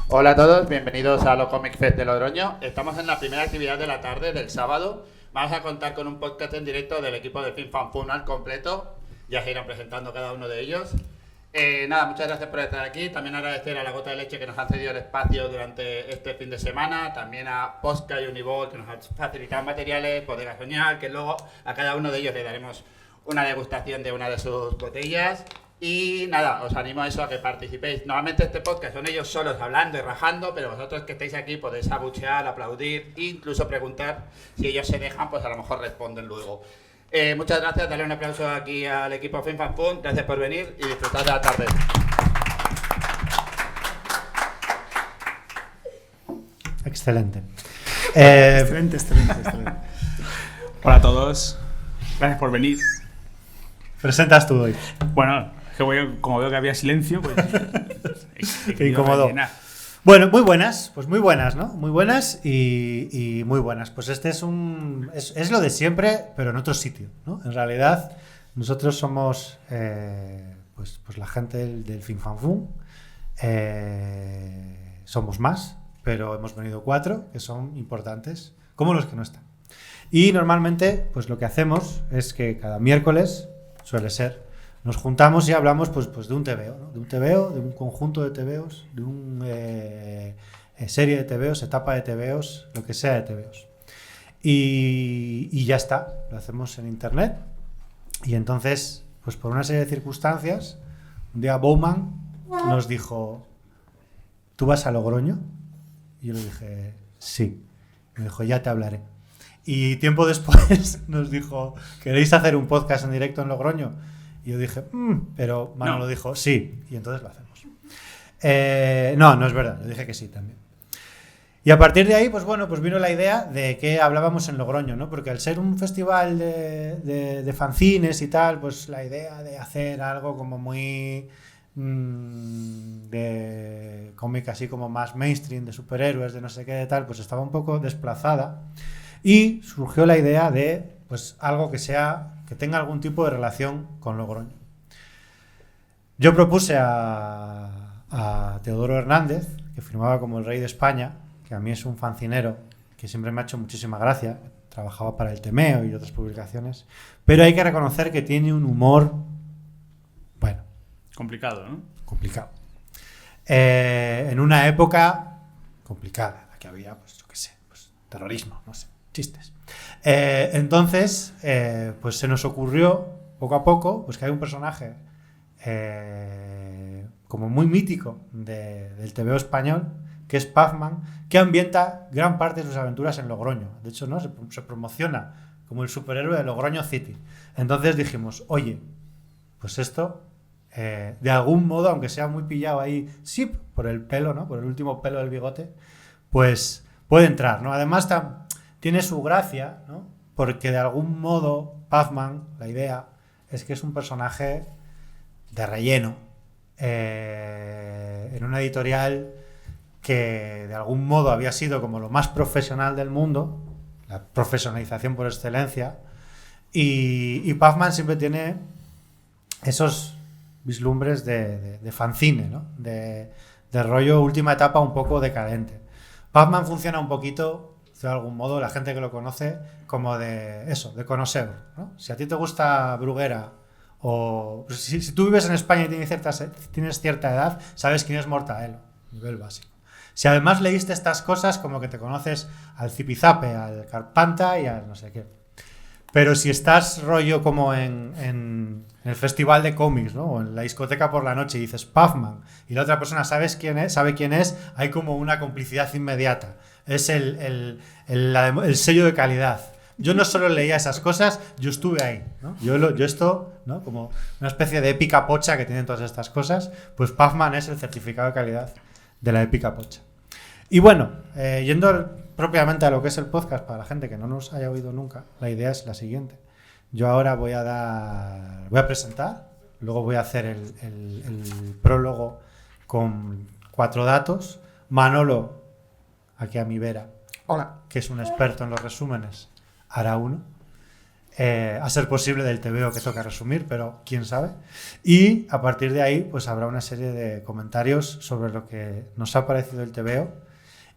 Hola a todos, bienvenidos a Lo Comic Fest de Logroño. Estamos en la primera actividad de la tarde del sábado. Vamos a contar con un podcast en directo del equipo de Film Fan Fun al completo. Ya se irán presentando cada uno de ellos. Muchas gracias por estar aquí. También agradecer a La Gota de Leche que nos han cedido el espacio durante este fin de semana. También a Posca y Unibol que nos han facilitado materiales, Bodega Soñar, que luego a cada uno de ellos le daremos una degustación de una de sus botellas. Y nada, os animo a eso, a que participéis. Normalmente este podcast son ellos solos hablando y rajando, pero vosotros que estáis aquí podéis abuchear, aplaudir e incluso preguntar. Si ellos se dejan, pues a lo mejor responden luego. Muchas gracias, darle un aplauso aquí al equipo Film Fan Fun. Gracias por venir y disfrutad de la tarde. Excelente. Excelente. Hola a todos, gracias por venir. Presentas tú hoy. Bueno, es que como veo que había silencio, pues... Qué incómodo. Bueno, muy buenas, ¿no? Muy buenas y muy buenas. Pues este es lo de siempre, pero en otro sitio, ¿no? En realidad, nosotros somos pues la gente del Film Fan Fun. Somos más, pero hemos venido 4, que son importantes, como los que no están. Y normalmente, pues lo que hacemos es que cada miércoles, suele ser, nos juntamos y hablamos pues de un TVO, ¿no? De un TVO, de un conjunto de TVOs, de una serie de TVOs, etapa de TVOs, lo que sea de TVOs. Y ya está, lo hacemos en internet. Y entonces, pues por una serie de circunstancias, un día Bowman nos dijo: ¿tú vas a Logroño? Y yo le dije: sí. Me dijo: ya te hablaré. Y tiempo después nos dijo: ¿queréis hacer un podcast en directo en Logroño? Y yo dije: pero Manolo No. dijo sí, y entonces lo hacemos. No es verdad, le dije que sí también. Y a partir de ahí, pues bueno, pues vino la idea de que hablábamos en Logroño, ¿no? Porque al ser un festival de fanzines y tal, pues la idea de hacer algo como muy de cómic así como más mainstream, de superhéroes, de no sé qué, de tal, pues estaba un poco desplazada. Y surgió la idea de pues algo que tenga algún tipo de relación con Logroño. Yo propuse a Teodoro Hernández, que firmaba como el Rey de España, que a mí es un fancinero que siempre me ha hecho muchísima gracia, trabajaba para el Temeo y otras publicaciones, pero hay que reconocer que tiene un humor, bueno, Complicado, ¿no? complicado. En una época complicada, la que había, pues yo qué sé, pues terrorismo, no sé, chistes. Entonces, pues se nos ocurrió poco a poco, pues que hay un personaje como muy mítico del TVO español, que es Puffman, que ambienta gran parte de sus aventuras en Logroño. De hecho, ¿no? Se promociona como el superhéroe de Logroño City. Entonces dijimos: oye, pues esto, de algún modo, aunque sea muy pillado ahí, sí, por el pelo, ¿no? Por el último pelo del bigote, pues puede entrar, ¿no? Además, tiene su gracia, ¿no? Porque de algún modo Puffman, la idea es que es un personaje de relleno en una editorial que de algún modo había sido como lo más profesional del mundo, la profesionalización por excelencia, y Puffman siempre tiene esos vislumbres de fanzine, ¿no? De rollo última etapa un poco decadente. Puffman funciona un poquito, de algún modo, la gente que lo conoce, como de connoisseur, ¿no? Si a ti te gusta Bruguera, o pues, si tú vives en España y tienes cierta edad, sabes quién es Mortadelo, nivel básico. Si además leíste estas cosas, como que te conoces al Zipizape, al Carpanta y al no sé qué. Pero si estás rollo como en el festival de cómics, ¿no? O en la discoteca por la noche y dices Puffman y la otra persona sabe quién es, hay como una complicidad inmediata. Es el sello de calidad. Yo no solo leía esas cosas, yo estuve ahí, ¿no? Yo esto, ¿no? Como una especie de épica pocha que tienen todas estas cosas, pues Puffman es el certificado de calidad de la épica pocha. Y bueno, yendo propiamente a lo que es el podcast, para la gente que no nos haya oído nunca, la idea es la siguiente. Yo ahora voy a presentar, luego voy a hacer el prólogo con 4 datos. Manolo, aquí a mi vera, Hola. que es un experto en los resúmenes, hará uno. a ser posible del TVO que toca resumir, pero quién sabe. Y a partir de ahí pues habrá una serie de comentarios sobre lo que nos ha parecido el TVO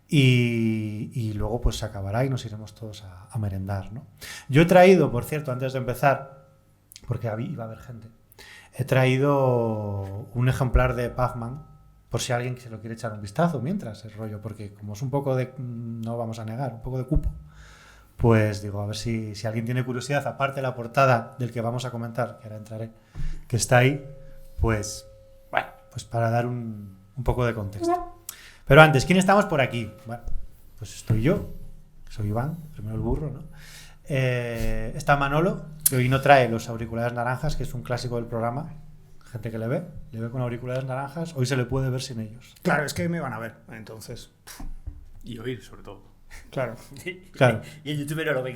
y luego pues se acabará y nos iremos todos a merendar, ¿no? Yo he traído, por cierto, antes de empezar, porque iba a haber gente, he traído un ejemplar de Puffman por si alguien se lo quiere echar un vistazo mientras el rollo, porque como es un poco de, no vamos a negar, un poco de cupo, pues digo, a ver si alguien tiene curiosidad, aparte de la portada del que vamos a comentar, que ahora entraré, que está ahí, pues bueno, pues para dar un poco de contexto. Pero antes, ¿quién estamos por aquí? Bueno, pues estoy yo, soy Iván, primero el burro, ¿no? Está Manolo, que hoy no trae los auriculares naranjas, que es un clásico del programa. Gente que le ve con auriculares naranjas, hoy se le puede ver sin ellos. Claro, es que me van a ver, entonces. Y oír, sobre todo. Claro. Claro. Y el youtuber no lo ve.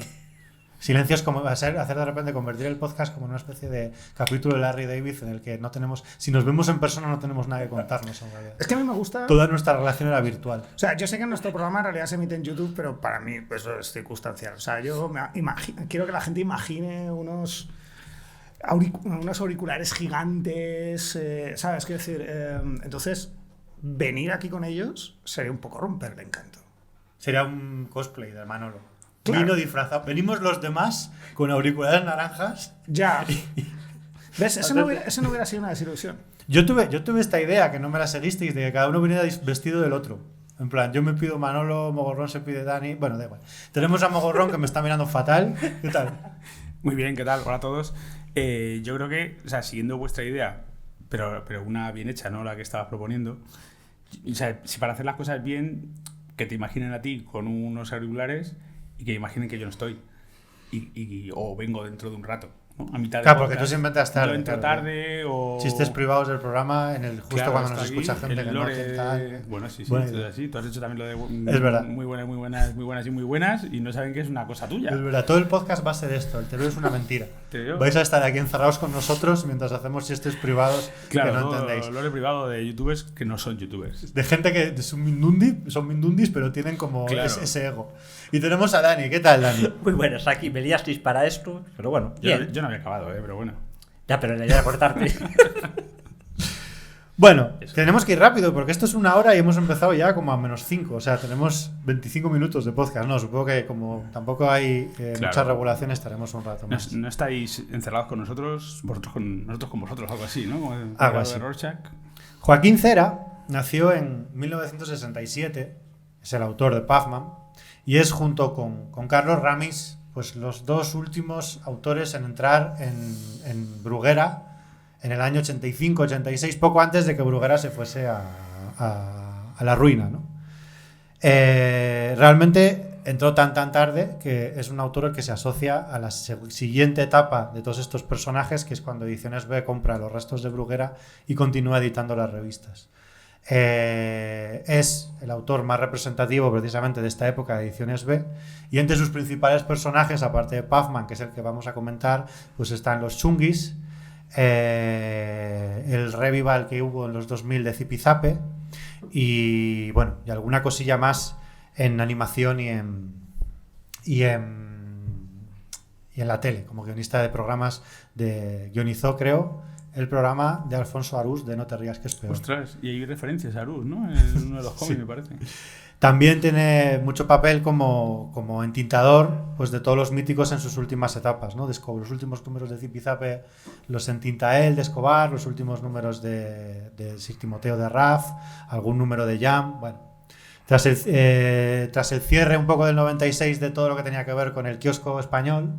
Silencios como va a ser hacer de repente convertir el podcast como una especie de capítulo de Larry David en el que no tenemos, si nos vemos en persona no tenemos nada que contarnos en realidad. Es que a mí me gusta. Toda nuestra relación era virtual. O sea, yo sé que nuestro programa en realidad se emite en YouTube, pero para mí pues, eso es circunstancial. O sea, yo quiero que la gente imagine unos auriculares gigantes, ¿sabes? Quiero decir, entonces, venir aquí con ellos sería un poco romper el encanto. Sería un cosplay de Manolo. Claro. Vino disfrazado. Venimos los demás con auriculares naranjas. Ya. ¿Ves? Eso no hubiera sido una desilusión. Yo tuve esta idea, que no me la seguisteis, de que cada uno viniera vestido del otro. En plan, yo me pido Manolo, Mogorrón se pide Dani. Bueno, da igual. Tenemos a Mogorrón que me está mirando fatal. ¿Qué tal? Muy bien, ¿qué tal? Hola a todos. Yo creo que, o sea, siguiendo vuestra idea, pero una bien hecha, ¿no? La que estabas proponiendo. O sea, si para hacer las cosas bien, que te imaginen a ti con unos auriculares y que imaginen que yo no estoy. O vengo dentro de un rato, ¿no? A mitad de Claro, porque podcast, tú siempre entras tarde. yo entro claro. tarde o... Chistes privados del programa justo Claro, cuando está nos aquí, escucha gente el que no lore... que tal. Bueno, sí, Bueno, es así. Tú has hecho también lo de es verdad. muy buenas y no saben que es una cosa tuya. Es verdad, todo el podcast va a ser esto. El TVO es una mentira. TVO. Vais a estar aquí encerrados con nosotros mientras hacemos chistes privados Claro, que no todo entendéis. lore privado de youtubers que no son youtubers. De gente que son mindundis, pero tienen como Claro. ese ego. Y tenemos a Dani. ¿Qué tal, Dani? Muy buenas, aquí me liasteis para esto, pero bueno, bien. Yo no había acabado, pero bueno. Ya, pero la idea era cortarte. Bueno, tenemos que ir rápido porque esto es 1 hora y hemos empezado ya como a -5. O sea, tenemos 25 minutos de podcast. No, supongo que como tampoco hay mucha regulación estaremos un rato más. No estáis encerrados con nosotros con vosotros, algo así, ¿no? Como el Algo así. de Rorschach. Joaquín Cera nació en 1967, es el autor de Puffman, y es junto con Carlos Ramis pues los dos últimos autores en entrar en Bruguera en el año 85-86, poco antes de que Bruguera se fuese a la ruina, ¿no? Realmente entró tan tarde que es un autor el que se asocia a la siguiente etapa de todos estos personajes, que es cuando Ediciones B compra los restos de Bruguera y continúa editando las revistas. Es el autor más representativo precisamente de esta época de Ediciones B, y entre sus principales personajes, aparte de Puffman, que es el que vamos a comentar, pues están los Chunguis, el revival que hubo en los 2000 de Zipizape y bueno, y alguna cosilla más en animación y en la tele, como guionista de programas. Guionizó, creo, el programa de Alfonso Arús de No te rías que es peor. Ostras, y hay referencias a Arús, ¿no? En uno de los cómics, Sí. me parece. También tiene mucho papel como entintador pues de todos los míticos en sus últimas etapas, ¿no? Los últimos números de Zipizape los entinta él, de Escobar, los últimos números de Sir Timoteo de Raf, algún número de Jam. Bueno, tras el cierre un poco del 96 de todo lo que tenía que ver con el kiosco español,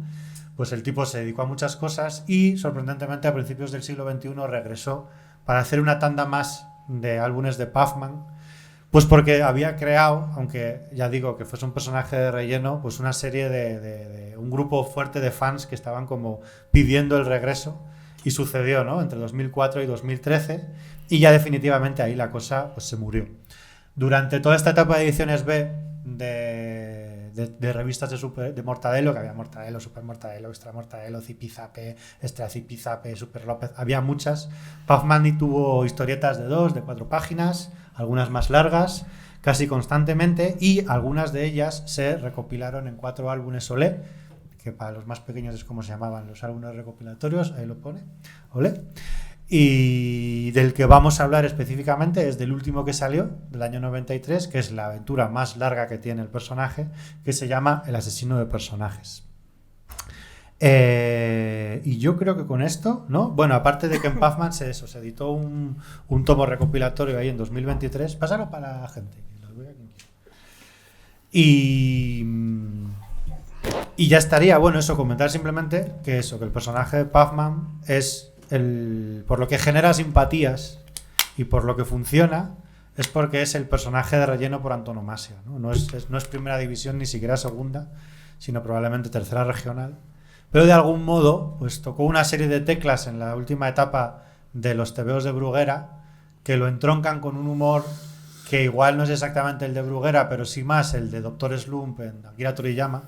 pues el tipo se dedicó a muchas cosas y, sorprendentemente, a principios del siglo XXI regresó para hacer una tanda más de álbumes de Puffman. Pues porque había creado, aunque ya digo que fuese un personaje de relleno, pues una serie de un grupo fuerte de fans que estaban como pidiendo el regreso, y sucedió, ¿no? Entre 2004 y 2013, y ya definitivamente ahí la cosa pues se murió. Durante toda esta etapa de Ediciones B de revistas de Mortadelo, que había Mortadelo, Super Mortadelo, Extra Mortadelo, Zipizape, Extra Zipizape, Super López, había muchas. Puffman tuvo historietas de 2, de 4 páginas, algunas más largas, casi constantemente, y algunas de ellas se recopilaron en 4 álbumes Olé, que para los más pequeños es como se llamaban los álbumes recopilatorios, ahí lo pone, ole. Y del que vamos a hablar específicamente es del último que salió, del año 93, que es la aventura más larga que tiene el personaje, que se llama El asesino de personajes. Y yo creo que con esto, ¿no? Bueno, aparte de que en Puffman se editó un tomo recopilatorio ahí en 2023, pásalo para la gente. Y ya estaría, bueno, eso, comentar simplemente que el personaje de Puffman es por lo que genera simpatías y por lo que funciona, es porque es el personaje de relleno por antonomasia, ¿no? No es primera división, ni siquiera segunda, sino probablemente tercera regional. Pero de algún modo, pues tocó una serie de teclas en la última etapa de los tebeos de Bruguera que lo entroncan con un humor que igual no es exactamente el de Bruguera, pero sí más el de Dr. Slump en Akira Toriyama,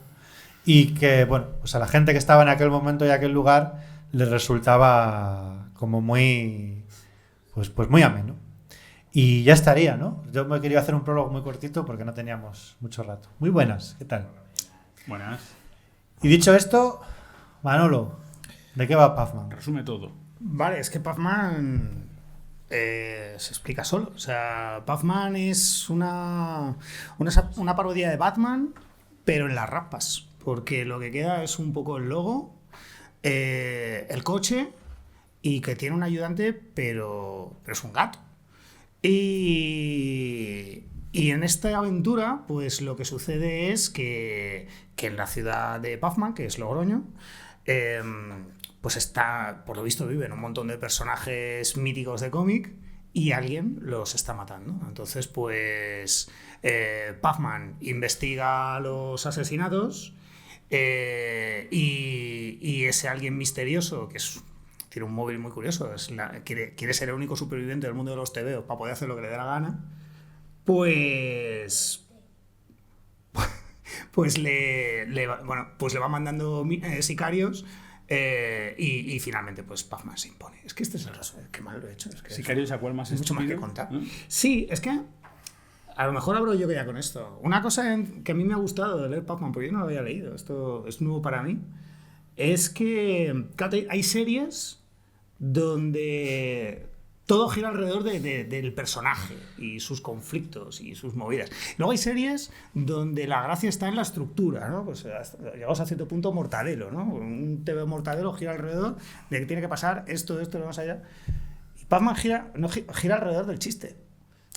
y que, bueno, pues a la gente que estaba en aquel momento y aquel lugar le resultaba como muy, pues muy ameno. Y ya estaría, ¿no? Yo me quería hacer un prólogo muy cortito porque no teníamos mucho rato. Muy buenas, ¿qué tal? Buenas. Y dicho esto, Manolo, ¿de qué va Puffman? Resume todo. Vale, es que Puffman se explica solo. O sea, Puffman es una parodia de Batman, pero en las rapas. Porque lo que queda es un poco el logo, el coche, y que tiene un ayudante, pero es un gato. Y en esta aventura, pues lo que sucede es que en la ciudad de Puffman, que es Logroño, pues está, por lo visto, viven un montón de personajes míticos de cómic y alguien los está matando. Entonces, pues Puffman investiga los asesinatos y ese alguien misterioso, que tiene un móvil muy curioso, quiere ser el único superviviente del mundo de los tebeos para poder hacer lo que le dé la gana, pues le va mandando sicarios. Y finalmente, pues Puffman se impone. Es que este es el resumen. Qué mal lo he hecho. Es que ¿Sicarios a cuál más es mucho más que estúpido? contar. Sí, es que a lo mejor abro yo ya con esto. Una cosa que a mí me ha gustado de leer Puffman, porque yo no lo había leído, esto es nuevo para mí, es que hay series donde todo gira alrededor del personaje y sus conflictos y sus movidas. Luego hay series donde la gracia está en la estructura, ¿no? Pues llegamos a cierto punto Mortadelo, ¿no? Un TV Mortadelo gira alrededor de que tiene que pasar esto, lo más allá. Y Puffman gira alrededor del chiste.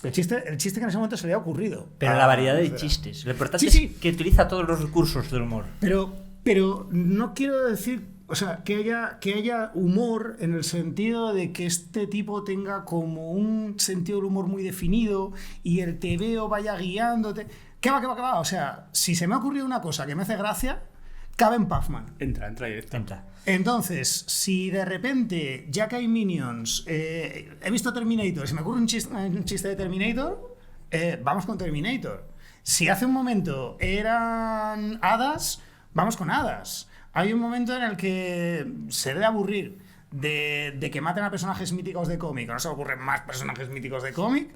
El chiste que en ese momento se le había ocurrido. Pero la variedad de chistes. Lo importante Sí. es que utiliza todos los recursos del humor. Pero no quiero decir, o sea, que haya humor en el sentido de que este tipo tenga como un sentido del humor muy definido y el tebeo vaya guiándote. ¿Qué va? O sea, si se me ha ocurrido una cosa que me hace gracia, cabe en Puffman. Entra directo. Entra. Entonces, si de repente, ya que hay Minions, he visto Terminator, si me ocurre un chiste de Terminator, vamos con Terminator. Si hace un momento eran hadas, vamos con hadas. Hay un momento en el que se debe aburrir de que maten a personajes míticos de cómic, o no se ocurren más personajes míticos de cómic,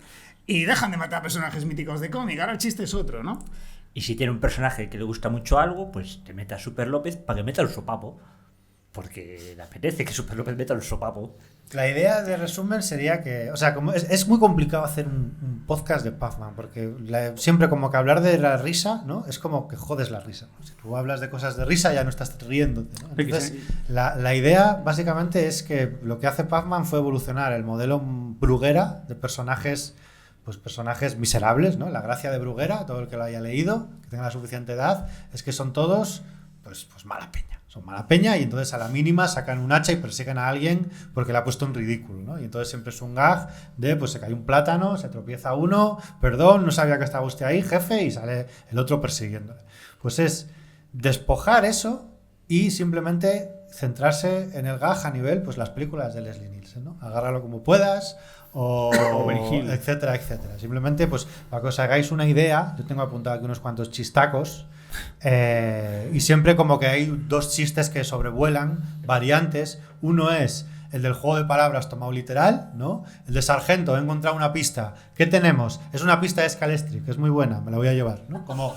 y dejan de matar a personajes míticos de cómic. Ahora el chiste es otro, ¿no? Y si tiene un personaje que le gusta mucho algo, pues te mete a Super López para que meta el sopapo. Porque le apetece que Super López meta el sopapo. La idea de resumen sería que, o sea, como es muy complicado hacer un podcast de Puffman, porque siempre como que hablar de la risa, ¿no? Es como que jodes la risa, ¿no? Si tú hablas de cosas de risa ya no estás riéndote, ¿no? Entonces, la idea básicamente es que lo que hace Puffman fue evolucionar el modelo Bruguera de personajes, pues personajes miserables, ¿no? La gracia de Bruguera, todo el que lo haya leído, que tenga la suficiente edad, es que son todos pues mala peña. Son mala peña y entonces a la mínima sacan un hacha y persiguen a alguien porque le ha puesto en ridículo, ¿no? Y entonces siempre es un gag de, pues se cae un plátano, se tropieza uno, perdón, no sabía que estaba usted ahí, jefe, y sale el otro persiguiéndole. Pues es despojar eso y simplemente centrarse en el gag a nivel, pues las películas de Leslie Nielsen, ¿no? Agárralo como puedas o etcétera, etcétera. Simplemente, pues para que os hagáis una idea, yo tengo apuntado aquí unos cuantos chistacos. Y siempre como que hay dos chistes que sobrevuelan, variantes. Uno es el del juego de palabras tomado literal, ¿no? El de sargento, he encontrado una pista ¿Qué tenemos? Es una pista de Scalestri, que es muy buena, me la voy a llevar, ¿no? Como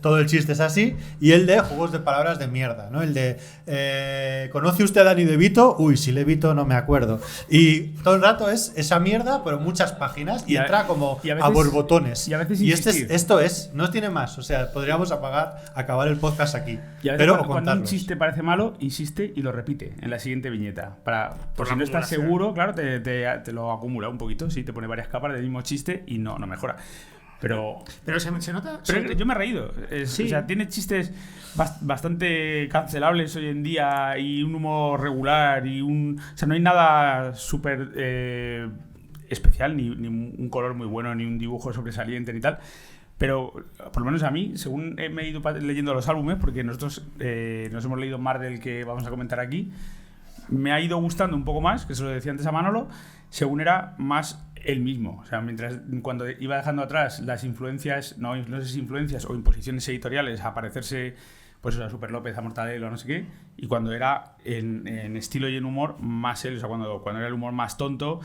todo el chiste es así. Y el de juegos de palabras de mierda, ¿no? El de ¿conoce usted a Danny DeVito? Uy, si DeVito no me acuerdo. Y todo el rato es esa mierda, pero muchas páginas y entra como a borbotones. Y a veces esto es, no tiene más. O sea, podríamos acabar el podcast aquí. Y a veces pero cuando un chiste parece malo, insiste y lo repite en la siguiente viñeta. Por si no estás seguro, claro, te lo acumula un poquito, sí, te pone varias capas del mismo chiste y no mejora. Pero se nota. Pero yo me he reído. Sí. O sea, tiene chistes bastante cancelables hoy en día y un humor regular o sea, no hay nada súper especial, ni un color muy bueno, ni un dibujo sobresaliente, ni tal. Pero, por lo menos a mí, según me he ido leyendo los álbumes, porque nosotros nos hemos leído más del que vamos a comentar aquí, me ha ido gustando un poco más, que se lo decía antes a Manolo, según era más el mismo. O sea, cuando iba dejando atrás las influencias, no sé si influencias o imposiciones editoriales a parecerse pues a Super López, a Mortadelo, no sé qué, y cuando era en estilo y en humor más él, o sea, cuando era el humor más tonto,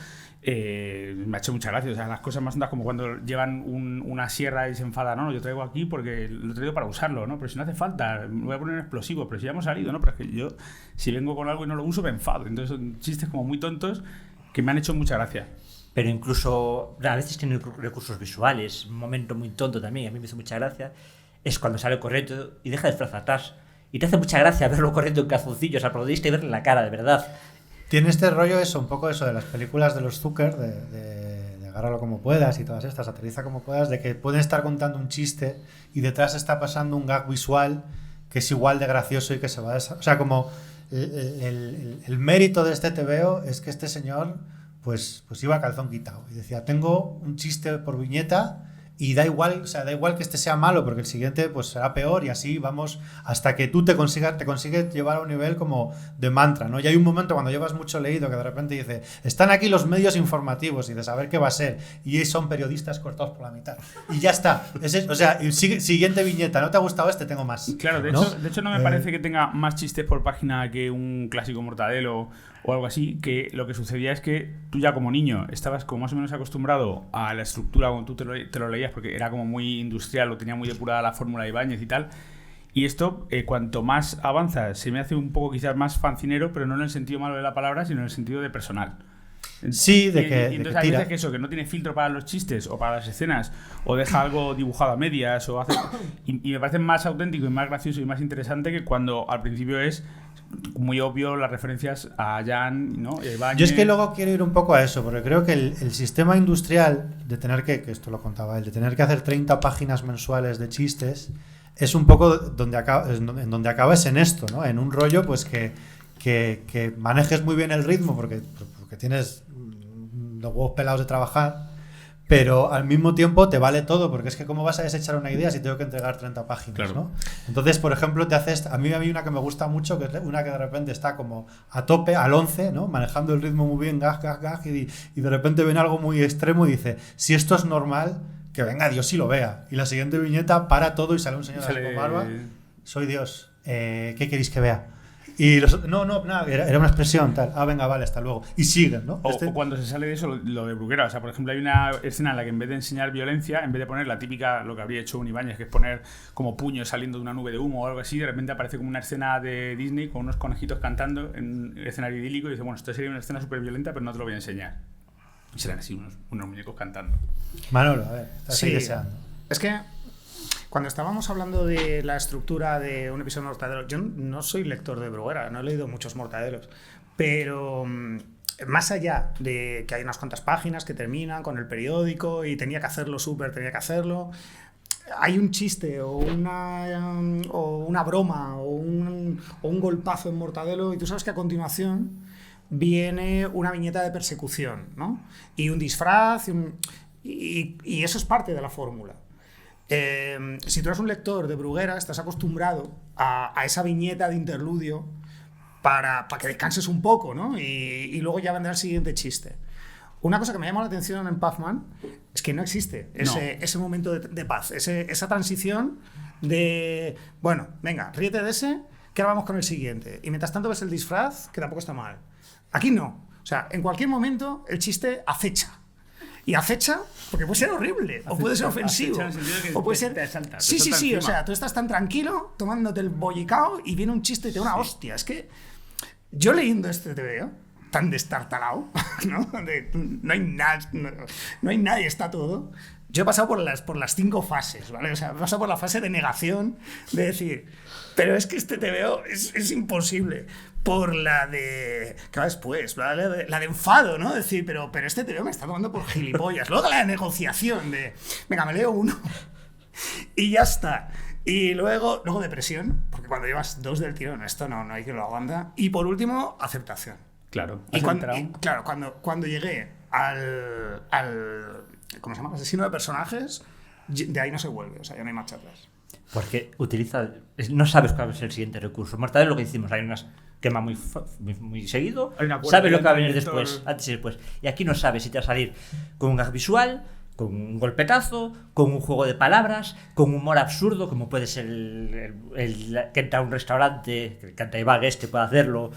me ha hecho mucha gracia. O sea, las cosas más tontas, como cuando llevan una sierra y se enfada, no, yo traigo aquí porque lo he traído para usarlo, ¿no? Pero si no hace falta, me voy a poner un explosivo, pero si ya hemos salido, ¿no? Pero es que yo, si vengo con algo y no lo uso, me enfado. Entonces son chistes como muy tontos que me han hecho mucha gracia. Pero incluso a veces tiene recursos visuales. Un momento muy tonto también, a mí me hizo mucha gracia, es cuando sale corriendo y deja el disfraz atrás. Y te hace mucha gracia verlo corriendo en calzoncillos al protagonista y verle la cara, de verdad. Tiene este rollo un poco eso de las películas de los Zucker, de agárralo como puedas y todas estas, aterriza como puedas, de que pueden estar contando un chiste y detrás está pasando un gag visual que es igual de gracioso y que se va a... O sea, como el mérito de este TVO es que este señor pues iba a calzón quitado y decía, tengo un chiste por viñeta y da igual que este sea malo porque el siguiente pues será peor y así vamos hasta que tú te consigues llevar a un nivel como de mantra, ¿no? Y hay un momento cuando llevas mucho leído que de repente dice, están aquí los medios informativos y de saber qué va a ser y son periodistas cortados por la mitad y ya está. O sea, siguiente viñeta, ¿no te ha gustado este? Tengo más. Claro, de hecho no me parece que tenga más chistes por página que un clásico Mortadelo o algo así, que lo que sucedía es que tú ya como niño estabas como más o menos acostumbrado a la estructura cuando tú te lo leías, porque era como muy industrial o tenía muy depurada la fórmula de Ibáñez y tal, y esto cuanto más avanza se me hace un poco quizás más fancinero, pero no en el sentido malo de la palabra, sino en el sentido de personal. Sí, entonces hay veces que eso, que no tiene filtro para los chistes o para las escenas, o deja algo dibujado a medias, o hace y me parece más auténtico y más gracioso y más interesante que cuando al principio es muy obvio las referencias a Jan, ¿no? Yo es que luego quiero ir un poco a eso, porque creo que el sistema industrial de tener que esto lo contaba él, de tener que hacer 30 páginas mensuales de chistes, es un poco donde acabas en esto, ¿no? En un rollo pues que manejes muy bien el ritmo porque tienes los huevos pelados de trabajar, pero al mismo tiempo te vale todo, porque es que cómo vas a desechar una idea si tengo que entregar 30 páginas, claro. ¿No? Entonces, por ejemplo, a mí una que me gusta mucho, que es una que de repente está como a tope, al 11, ¿no? Manejando el ritmo muy bien, gag, y de repente ven algo muy extremo y dice, si esto es normal, que venga Dios y lo vea. Y la siguiente viñeta para todo y sale un señor con barba, soy Dios, ¿qué queréis que vea? Y nada, era una expresión tal. Ah, venga, vale, hasta luego. Y siguen, ¿no? O cuando se sale de eso, lo de Bruguera. O sea, por ejemplo, hay una escena en la que en vez de enseñar violencia, en vez de poner la típica, lo que habría hecho un Ibáñez, que es poner como puños saliendo de una nube de humo o algo así, de repente aparece como una escena de Disney con unos conejitos cantando en un escenario idílico y dice, bueno, esto sería una escena súper violenta, pero no te lo voy a enseñar. Y serán así unos muñecos cantando. Manolo, a ver, estás ahí deseando. Es que cuando estábamos hablando de la estructura de un episodio de Mortadelo, yo no soy lector de Bruguera, no he leído muchos Mortadelos, pero más allá de que hay unas cuantas páginas que terminan con el periódico y tenía que hacerlo tenía que hacerlo, hay un chiste o una broma o un golpazo en Mortadelo y tú sabes que a continuación viene una viñeta de persecución, ¿no? Y un disfraz y eso es parte de la fórmula. Si tú eres un lector de Bruguera, estás acostumbrado a esa viñeta de interludio para que descanses un poco, ¿no? Y luego ya vendrá el siguiente chiste. Una cosa que me llama la atención en Puffman es que no existe ese momento de paz, esa transición de, bueno, venga, ríete de ese, que ahora vamos con el siguiente. Y mientras tanto ves el disfraz, que tampoco está mal. Aquí no. O sea, en cualquier momento el chiste acecha. y acecha, porque puede ser horrible, o puede ser ofensivo, acecha en el sentido de que o puede te- ser... te salta, sí, te sí, salta sí, o encima. sea, tú estás tan tranquilo tomándote el bollicao y viene un chiste y te da una hostia. Es que yo leyendo este TVO, tan destartalado, ¿no? No hay nada, no hay nadie, está todo. Yo he pasado por las 5 fases, ¿vale? O sea, he pasado por la fase de negación, de decir, pero es que este TVO es imposible. Por la de... ¿Qué va después? ¿Vale? La de enfado, ¿no? Decir, pero este TVO me está tomando por gilipollas. Luego la de negociación, de... Venga, me leo uno y ya está. Y luego depresión, porque cuando llevas 2 del tirón, esto no hay que lo aguanta. Y por último, aceptación. Claro. Y has cuando, entrado. cuando llegué al ¿cómo se llama? Asesino de personajes, de ahí no se vuelve, o sea, ya no hay marcha atrás. Porque no sabes cuál es el siguiente recurso. Mortadelo es lo que decimos, hay unas quema muy seguido, Hay una sabes lo que va a venir cuarta, después, antes y después. Y aquí no sabes si te va a salir con un gag visual, con un golpetazo, con un juego de palabras, con humor absurdo, como puede ser el que entra a un restaurante, que el cantaibague puede hacerlo.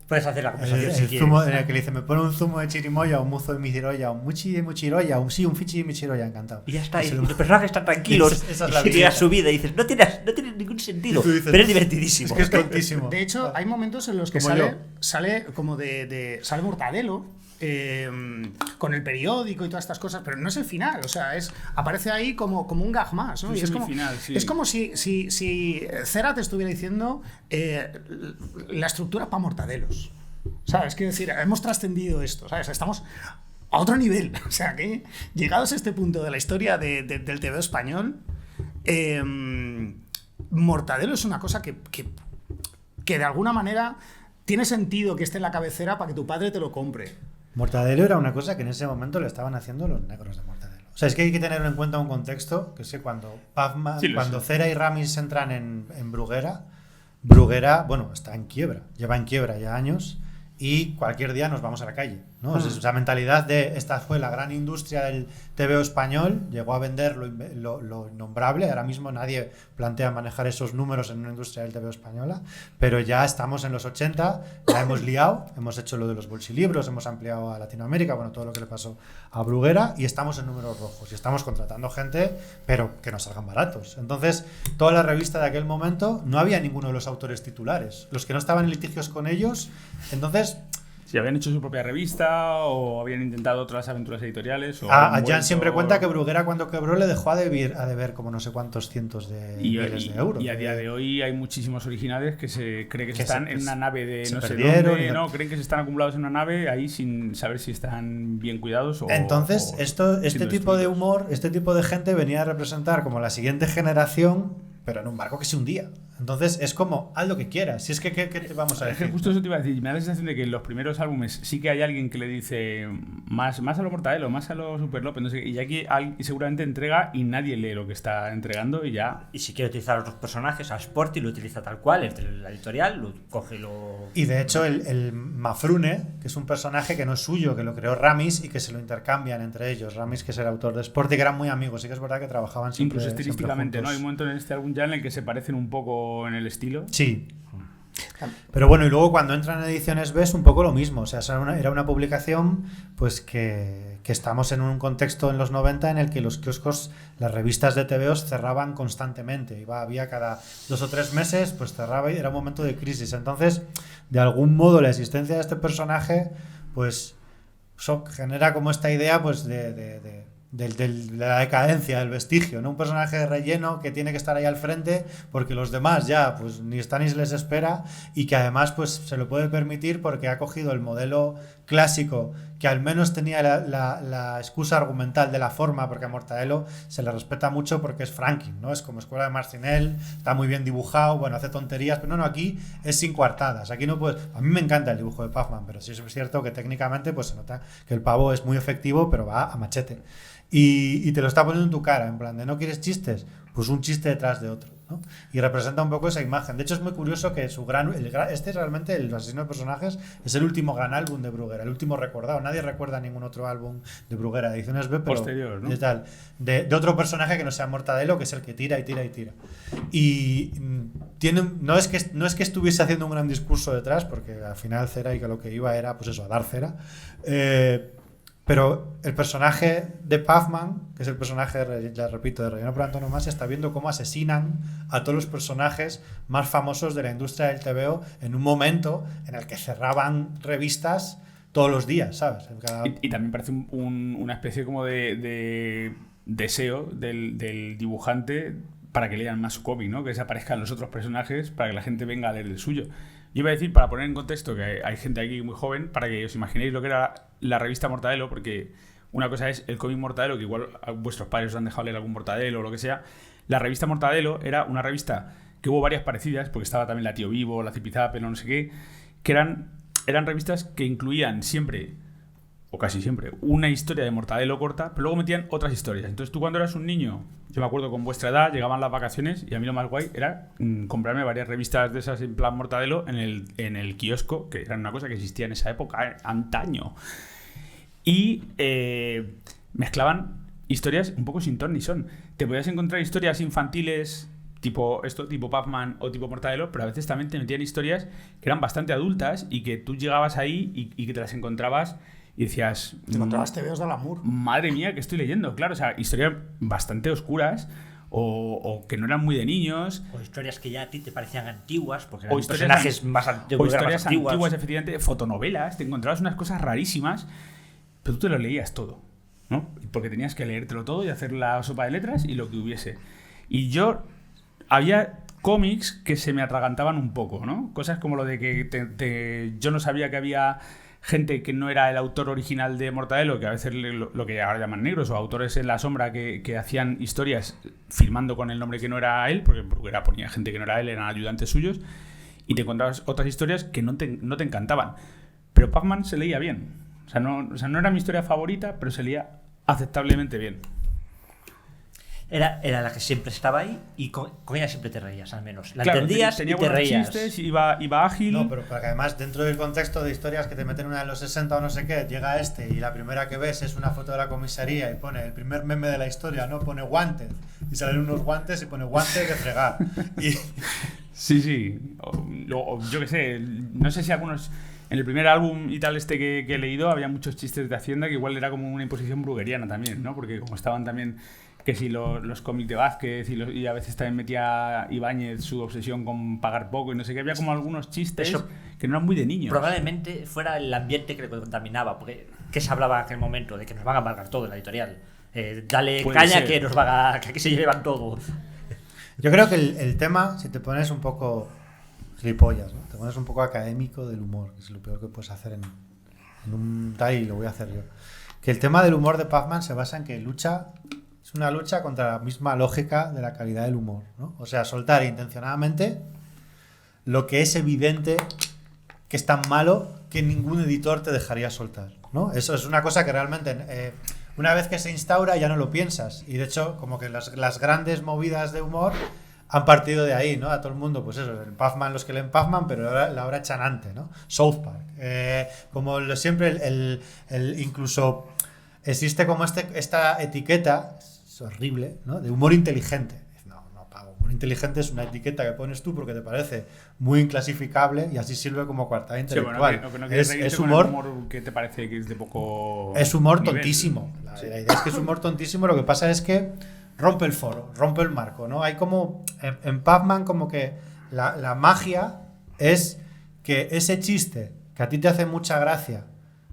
Puedes hacer la conversación si El quieres. zumo en el que le dice, me pone un zumo de chirimoya, un muzo de michiroya, un muchi de muchiroya, un fichi de michiroya, encantado. Y ya está, y Se los personajes están tranquilos, Esa es la y vida. su vida y dices, no tiene ningún sentido, Y tú dices, pero es divertidísimo. Es que es tontísimo. De hecho, hay momentos en los que Como sale como sale Mortadelo con el periódico y todas estas cosas, pero no es el final, o sea, aparece ahí como un gag más, ¿no? Un Y es como, semifinal, sí. es como si Cera te estuviera diciendo la estructura para mortadelos, ¿sabes? Quiero decir, hemos trascendido esto, ¿sabes? Estamos a otro nivel, o sea, que llegados a este punto de la historia del TV español, Mortadelo es una cosa que de alguna manera tiene sentido que esté en la cabecera para que tu padre te lo compre. Mortadelo era una cosa que en ese momento le estaban haciendo los negros de Mortadelo. O sea, es que hay que tener en cuenta un contexto, que es que cuando Pazman, Sí, lo cuando sé. Cera y Ramis entran en Bruguera, bueno, está en quiebra, lleva en quiebra ya años, y cualquier día nos vamos a la calle, ¿no? O sea, esa mentalidad de esta fue la gran industria del TVO español, llegó a vender lo innombrable, ahora mismo nadie plantea manejar esos números en una industria del TVO española, pero ya estamos en los 80, la hemos liado, hemos hecho lo de los bolsilibros, hemos ampliado a Latinoamérica, bueno, todo lo que le pasó a Bruguera, y estamos en números rojos, y estamos contratando gente, pero que nos salgan baratos. Entonces, toda la revista de aquel momento no había ninguno de los autores titulares, los que no estaban en litigios con ellos, entonces Si habían hecho su propia revista o habían intentado otras aventuras editoriales. O a habían Jan siempre vuelto- cuenta que Bruguera cuando quebró le dejó a deber como no sé cuántos cientos de miles de euros. Y a día de hoy hay muchísimos originales que se cree que están en una nave de se no sé perdieron dónde, y ¿no? Creen que se están acumulados en una nave ahí sin saber si están bien cuidados o. Entonces, o este siendo tipo de destruidos. humor, este tipo de gente venía a representar como la siguiente generación, pero en un barco que se hundía. Entonces, es como, haz lo que quieras. Si es que, ¿qué te vamos a Es que decir? justo eso te iba a decir. Me da la sensación de que en los primeros álbumes sí que hay alguien que le dice más a lo Mortadelo, más a lo Super López, no sé qué, y aquí seguramente entrega y nadie lee lo que está entregando y ya. Y si quiere utilizar otros personajes, a Sporty lo utiliza tal cual, es de la editorial, lo coge y lo... Y de hecho, el Mafrune, que es un personaje que no es suyo, que lo creó Ramis y que se lo intercambian entre ellos. Ramis, que es el autor de Sport, y que eran muy amigos. Sí que es verdad que trabajaban siempre. Incluso estilísticamente, ¿no? Hay un juntos. momento en este álbum ya en el que se parecen un poco en el estilo. Sí. Pero bueno, y luego cuando entran en ediciones B es un poco lo mismo. O sea, era una publicación pues que estamos en un contexto en los 90 en el que los kioscos, las revistas de TVOs cerraban constantemente. Había cada 2 o 3 meses, pues cerraba y era un momento de crisis. Entonces, de algún modo, la existencia de este personaje, pues genera como esta idea pues de la decadencia, del vestigio, ¿no? Un personaje de relleno que tiene que estar ahí al frente porque los demás ya pues ni están ni se les espera, y que además pues se lo puede permitir porque ha cogido el modelo clásico que al menos tenía la excusa argumental de la forma, porque a Mortadelo se le respeta mucho porque es Franklin, ¿no? Es como Escuela de Marcinel, está muy bien dibujado, bueno, hace tonterías, pero no, aquí es sin coartadas. Aquí no puedes... A mí me encanta el dibujo de Pazman, pero sí es cierto que técnicamente pues se nota que el pavo es muy efectivo, pero va a machete. Y te lo está poniendo en tu cara, en plan de ¿no quieres chistes? Pues un chiste detrás de otro, ¿no? Y representa un poco esa imagen. De hecho, es muy curioso que este realmente, el asesino de personajes, es el último gran álbum de Bruguera, el último recordado. Nadie recuerda ningún otro álbum de Bruguera, ediciones B, pero Posterior, ¿no? de otro personaje que no sea Mortadelo, que es el que tira y tira y tira. Y no es que estuviese haciendo un gran discurso detrás, porque al final Cera y que lo que iba era, pues eso, a dar cera. Pero el personaje de Puffman, que es el personaje, ya repito, de relleno por antonomasia, está viendo cómo asesinan a todos los personajes más famosos de la industria del TVO en un momento en el que cerraban revistas todos los días, ¿sabes? Y también parece una especie como de deseo del dibujante para que lean más su cómic, ¿no? Que desaparezcan los otros personajes para que la gente venga a leer el suyo. Yo iba a decir, para poner en contexto, que hay gente aquí muy joven, para que os imaginéis lo que era la revista Mortadelo, porque una cosa es el cómic Mortadelo, que igual a vuestros padres os han dejado leer algún Mortadelo o lo que sea. La revista Mortadelo era una revista que hubo varias parecidas, porque estaba también la Tío Vivo, la Zipizape, no sé qué, que eran revistas que incluían siempre, o casi siempre, una historia de Mortadelo corta, pero luego metían otras historias. Entonces tú cuando eras un niño, yo me acuerdo con vuestra edad, llegaban las vacaciones y a mí lo más guay era comprarme varias revistas de esas en plan Mortadelo en el kiosco, que era una cosa que existía en esa época, antaño. Y mezclaban historias un poco sin ton ni son. Te podías encontrar historias infantiles tipo Puffman o tipo Mortadelo, pero a veces también te metían historias que eran bastante adultas y que tú llegabas ahí y que te las encontrabas y decías... Te encontrabas TVOs de Alamur. Madre mía, que estoy leyendo. Claro, o sea, historias bastante oscuras o que no eran muy de niños. O historias que ya a ti te parecían antiguas, porque eran O historias personajes más antiguos. O historias antiguas, efectivamente. Fotonovelas. Te encontrabas unas cosas rarísimas, pero tú te lo leías todo, ¿no? Porque tenías que leértelo todo y hacer la sopa de letras y lo que hubiese. Y había cómics que se me atragantaban un poco, ¿no? Cosas como lo de que yo no sabía que había gente que no era el autor original de Mortadelo, que a veces lo que ahora llaman negros, o autores en la sombra que hacían historias firmando con el nombre que no era él, porque ponía gente que no era él, eran ayudantes suyos, y te encontrabas otras historias que no te encantaban. Pero Pac-Man se leía bien. O sea, no era mi historia favorita, pero se leía aceptablemente bien. Era la que siempre estaba ahí y con ella siempre te reías, al menos. La Claro, entendías tenía y te buenos reías. chistes, iba ágil. No, pero porque además dentro del contexto de historias que te meten una de los 60 o no sé qué, llega y la primera que ves es una foto de la comisaría y pone el primer meme de la historia, ¿no? Pone guantes y salen unos guantes y pone guantes de fregar. Y Sí. O yo qué sé, no sé si algunos... En el primer álbum y tal que he leído había muchos chistes de Hacienda que igual era como una imposición brugueriana también, ¿no? Porque como estaban también... que si los cómics de Vázquez y a veces también metía Ibáñez su obsesión con pagar poco y no sé qué, había como algunos chistes Eso que no eran muy de niños. Probablemente fuera el ambiente que le contaminaba, porque ¿qué se hablaba en aquel momento? De que nos van a embargar todo en la editorial. Dale Puede caña ser. que nos van a... que aquí se llevan todo. yo creo que el tema, si te pones un poco gilipollas, ¿no? Te pones un poco académico del humor, que es lo peor que puedes hacer en un tal, y lo voy a hacer yo. Que el tema del humor de Pac-Man se basa en que es una lucha contra la misma lógica de la calidad del humor, ¿no? O sea, soltar intencionadamente lo que es evidente que es tan malo que ningún editor te dejaría soltar, ¿no? Eso es una cosa que realmente una vez que se instaura ya no lo piensas, y de hecho como que las grandes movidas de humor han partido de ahí, ¿no? A todo el mundo, pues eso, en Puffman los que leen Puffman, pero la hora chanante, ¿no? South Park, como siempre incluso existe como esta etiqueta, es horrible, ¿no? De humor inteligente. No, pavo, humor inteligente es una etiqueta que pones tú porque te parece muy inclasificable y así sirve como coartada intelectual. No es con humor, el humor que te parece que es de poco es humor nivel. tontísimo. La idea es que es humor tontísimo, lo que pasa es que rompe el foro, rompe el marco, ¿no? Hay como en Pac-Man como que la magia es que ese chiste que a ti te hace mucha gracia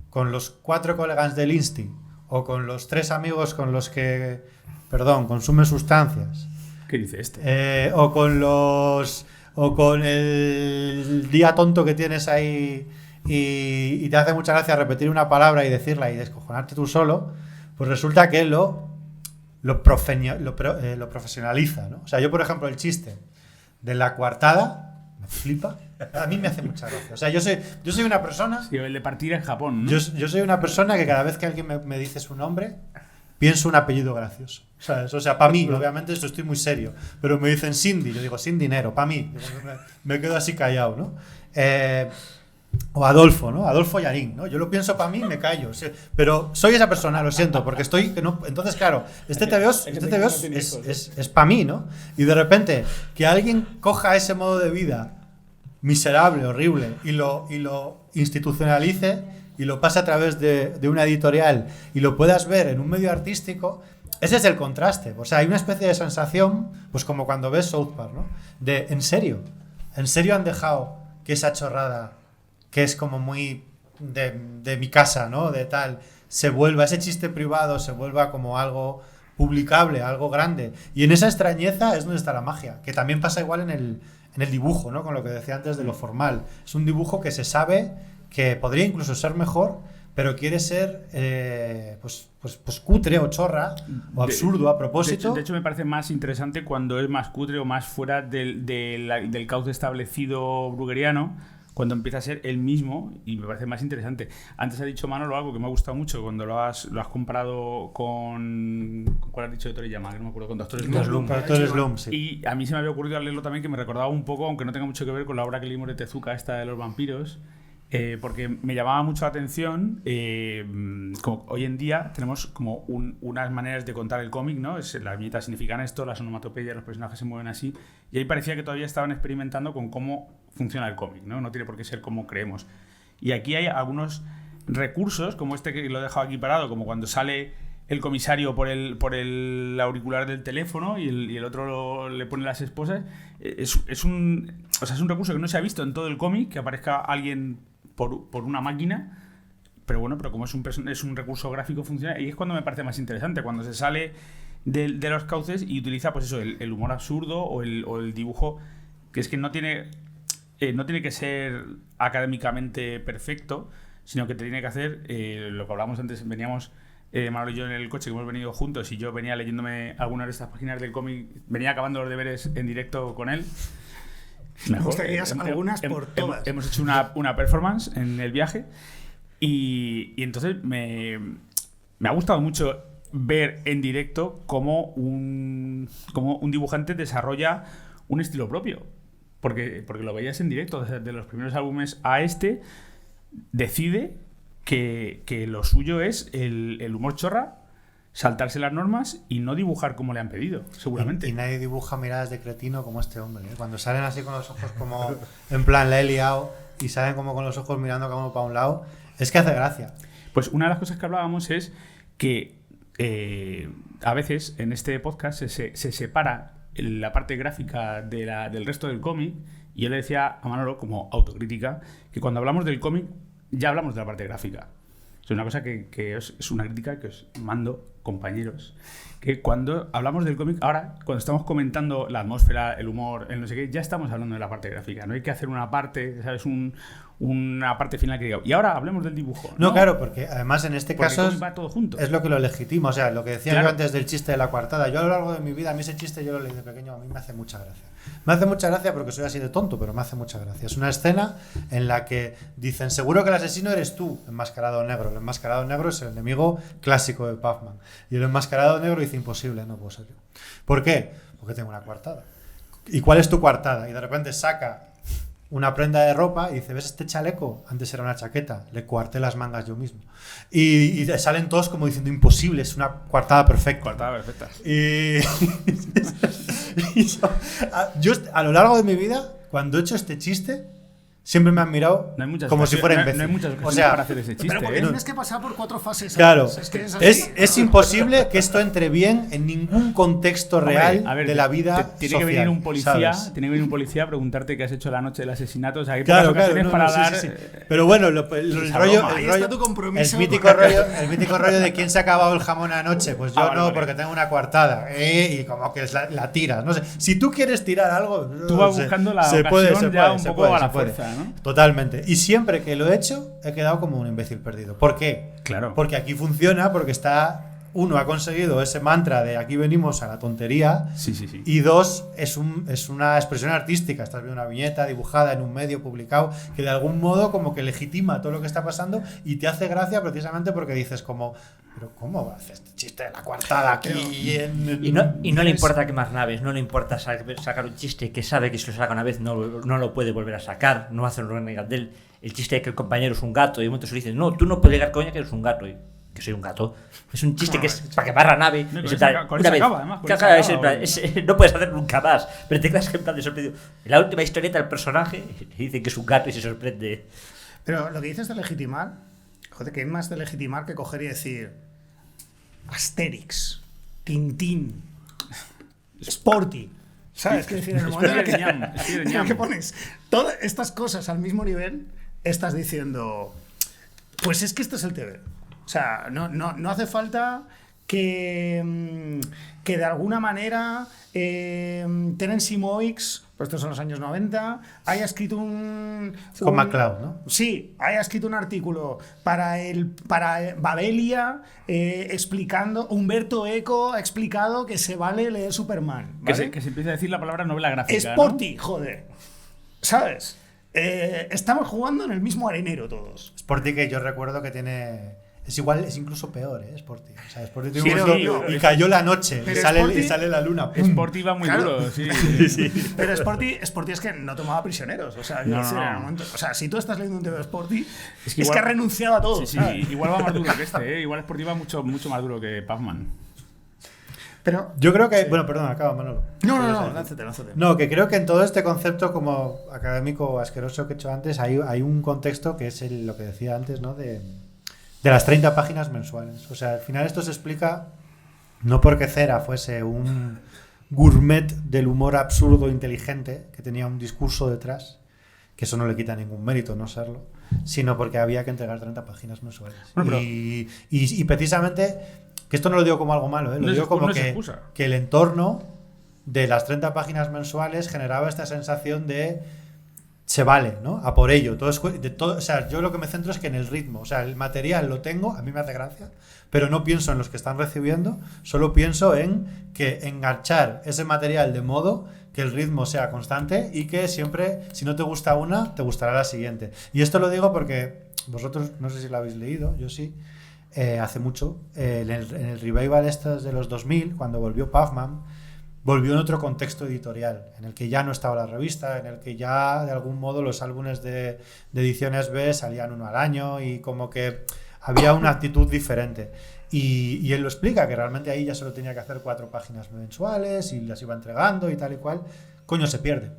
con los 4 colegas del Insti o con los 3 amigos con los que, consume sustancias, ¿Qué dice este? o con el día tonto que tienes ahí y te hace mucha gracia repetir una palabra y decirla y descojonarte tú solo, pues resulta que lo profesionaliza, ¿no? O sea, yo, por ejemplo, el chiste de la coartada me flipa. A mí me hace mucha gracia. O sea, yo soy una persona... Sí, el de partir en Japón, ¿no? Yo soy una persona que cada vez que alguien me dice su nombre, pienso un apellido gracioso, ¿sabes? O sea, para mí, obviamente, esto estoy muy serio, pero me dicen Cindy, yo digo sin dinero, para mí. Me quedo así callado, ¿no? O Adolfo, ¿no? Adolfo Yarín, ¿no? Yo lo pienso para mí y me callo. O sea, pero soy esa persona, lo siento, porque entonces, claro, este TVO es para mí, ¿no? Y de repente, que alguien coja ese modo de vida miserable, horrible, y lo institucionalice y y lo pasa a través de una editorial y lo puedas ver en un medio artístico, ese es el contraste. O sea, hay una especie de sensación, pues como cuando ves South Park, ¿no? De, ¿en serio han dejado que esa chorrada, que es como muy de mi casa, ¿no? De tal, se vuelva, ese chiste privado se vuelva como algo publicable, algo grande? Y en esa extrañeza es donde está la magia, que también pasa igual en el dibujo, ¿no? Con lo que decía antes de lo formal. Es un dibujo que se sabe que podría incluso ser mejor, pero quiere ser pues cutre o chorra o absurdo a propósito. De hecho, me parece más interesante cuando es más cutre o más fuera del cauce establecido brugueriano, cuando empieza a ser el mismo, y me parece más interesante. Antes ha dicho Manolo algo que me ha gustado mucho cuando lo has comparado con ¿cuál has dicho de Toriyama? Que no me acuerdo, con Doctor Slump. Doctor Slump, sí. Y a mí se me había ocurrido al leerlo también que me recordaba un poco, aunque no tenga mucho que ver con la obra que leímos de Tezuka, esta de los vampiros, porque me llamaba mucho la atención, como hoy en día tenemos como unas maneras de contar el cómic, ¿no? Las viñetas significan esto, las onomatopeyas, los personajes se mueven así, y ahí parecía que todavía estaban experimentando con cómo funciona el cómic, ¿no? No tiene por qué ser como creemos. Y aquí hay algunos recursos, como este que lo he dejado aquí parado, como cuando sale el comisario por el auricular del teléfono y el otro le pone las esposas. Es un recurso que no se ha visto en todo el cómic, que aparezca alguien por una máquina, pero bueno, pero como es un recurso gráfico, funciona, y es cuando me parece más interesante, cuando se sale de los cauces y utiliza pues eso, el humor absurdo o el dibujo, que es que no tiene que ser académicamente perfecto, sino que te tiene que hacer lo que hablábamos antes. Veníamos Manolo y yo en el coche, que hemos venido juntos, y yo venía leyéndome algunas de estas páginas del cómic, venía acabando los deberes en directo con él. Me gustaría algunas por todas. Hemos hecho una performance en el viaje y entonces me ha gustado mucho ver en directo cómo un dibujante desarrolla un estilo propio, porque lo veías en directo desde los primeros álbumes a este. Decide que lo suyo es el humor chorra, saltarse las normas y no dibujar como le han pedido, seguramente. Y nadie dibuja miradas de cretino como este hombre, ¿eh? Cuando salen así con los ojos como en plan la he liado y salen como con los ojos mirando cada uno para un lado, es que hace gracia. Pues una de las cosas que hablábamos es que a veces en este podcast se separa la parte gráfica del resto del cómic, y yo le decía a Manolo, como autocrítica, que cuando hablamos del cómic ya hablamos de la parte gráfica. Es una cosa que es una crítica que os mando, compañeros, que cuando hablamos del cómic, ahora, cuando estamos comentando la atmósfera, el humor, el no sé qué, ya estamos hablando de la parte gráfica. No hay que hacer una parte, ¿sabes? Una parte final que diga, y ahora hablemos del dibujo. No, claro, porque además en este caso va todo junto. Es lo que lo legitima. O sea, lo que decía yo antes del chiste de la coartada. Yo a lo largo de mi vida, a mí ese chiste yo lo leí de pequeño, a mí me hace mucha gracia. Me hace mucha gracia porque soy así de tonto, pero me hace mucha gracia. Es una escena en la que dicen, seguro que el asesino eres tú, enmascarado negro. El enmascarado negro es el enemigo clásico de Puffman. Y el enmascarado negro dice, imposible, no puedo ser yo. ¿Por qué? Porque tengo una coartada. ¿Y cuál es tu coartada? Y de repente saca una prenda de ropa y dice, ¿ves este chaleco? Antes era una chaqueta, le coarté las mangas yo mismo. Y salen todos como diciendo, imposible, es una coartada perfecta. Coartada perfecta. Y yo a lo largo de mi vida, cuando he hecho este chiste, siempre me han mirado como si fuera imbécil. No hay muchas ocasiones para hacer ese chiste. Pero porque tienes que pasar por 4 fases. Claro, es imposible que esto entre bien en ningún contexto real de la vida tiene social. Que venir un policía, ¿sabes? Tiene que venir un policía a preguntarte qué has hecho la noche del asesinato. O sea, hay Claro, pocas ocasiones para dar. Sí. Pero bueno, el rollo, ahí está tu compromiso. el mítico rollo de quién se ha acabado el jamón anoche. Pues yo vale. Porque tengo una coartada. Y como que la tiras. No sé. Si tú quieres tirar algo, tú vas buscando la ocasión ya un poco a la fuerza, ¿no? Totalmente. Y siempre que lo he hecho, he quedado como un imbécil perdido. ¿Por qué? Claro. Porque aquí funciona, porque uno ha conseguido ese mantra de aquí venimos a la tontería. Sí. Y dos, es una expresión artística. Estás viendo una viñeta dibujada en un medio publicado que de algún modo como que legitima todo lo que está pasando y te hace gracia precisamente porque dices como, pero ¿cómo va a hacer este chiste de la coartada aquí? Y no le importa quemar naves, no le importa sacar un chiste que sabe que si lo saca una vez no lo puede volver a sacar, no hace un renegade de él. El chiste de que el compañero es un gato y de momento se le dice, no, tú no puedes llegar coña que eres un gato. Y que soy un gato. Es un chiste que es para quemar la nave. No, una vez. No puedes hacerlo nunca más. Pero te quedas en plan de sorprendido. En la última historieta el personaje le dice que es un gato y se sorprende. Pero lo que dices de legitimar, Joder, que hay más de legitimar que coger y decir Asterix, Tintín, Sporty. ¿Sabes? Que decir, en el momento en el que pones todas estas cosas al mismo nivel, estás diciendo, pues es que esto es el TV. O sea, no hace falta que de alguna manera Terence Moix, pues estos son los años 90, haya escrito Con MacLeod, ¿no? Sí, haya escrito un artículo para Babelia explicando, Humberto Eco ha explicado que se vale leer Superman, ¿vale? Que se empiece a decir la palabra novela gráfica, Sporty, ¿no? Joder, ¿sabes? Estamos jugando en el mismo arenero todos. Sporty, que yo recuerdo que tiene... Es igual, es incluso peor, Sporty. O sea, Sporty Sí, tiene un pero- momento y cayó la noche y sale la luna. ¡pum! Sporty va muy Claro. duro, sí. Pero Sporty es que no tomaba prisioneros. O sea, quiero decir, en el momento- o sea, si tú estás leyendo un TV de Sporty, es que, igual- ha renunciado a todo. Sí, sí, ¿sabes? igual va más duro que este, ¿eh? Igual Sporty va mucho más duro que Puffman. Pero. Yo creo que... Bueno, perdón, acaba, Manolo. No, lánzate. No, que creo que en todo este concepto como académico asqueroso que he hecho antes hay un contexto que es lo que decía antes, ¿no? De las 30 páginas mensuales. O sea, al final esto se explica no porque Cera fuese un gourmet del humor absurdo inteligente, que tenía un discurso detrás, que eso no le quita ningún mérito no serlo, sino porque había que entregar 30 páginas mensuales. Bueno, pero- y precisamente, que esto no lo digo como algo malo, lo No es digo como no es que, excusa. que el entorno de las 30 páginas mensuales generaba esta sensación de se vale, ¿no? A por ello. O sea, yo lo que me centro es que en el ritmo. O sea, el material lo tengo, a mí me hace gracia, pero no pienso en los que están recibiendo, solo pienso en que enganchar ese material de modo que el ritmo sea constante y que siempre, si no te gusta una, te gustará la siguiente. Y esto lo digo porque vosotros, no sé si lo habéis leído, yo sí, hace mucho, en el revival estos de los 2000, cuando volvió Puffman, volvió en otro contexto editorial, en el que ya no estaba la revista, en el que ya de algún modo los álbumes de ediciones B salían uno al año y como que había una actitud diferente. Y él lo explica, que realmente ahí ya solo tenía que hacer 4 páginas mensuales y las iba entregando y tal y cual. Coño, se pierde.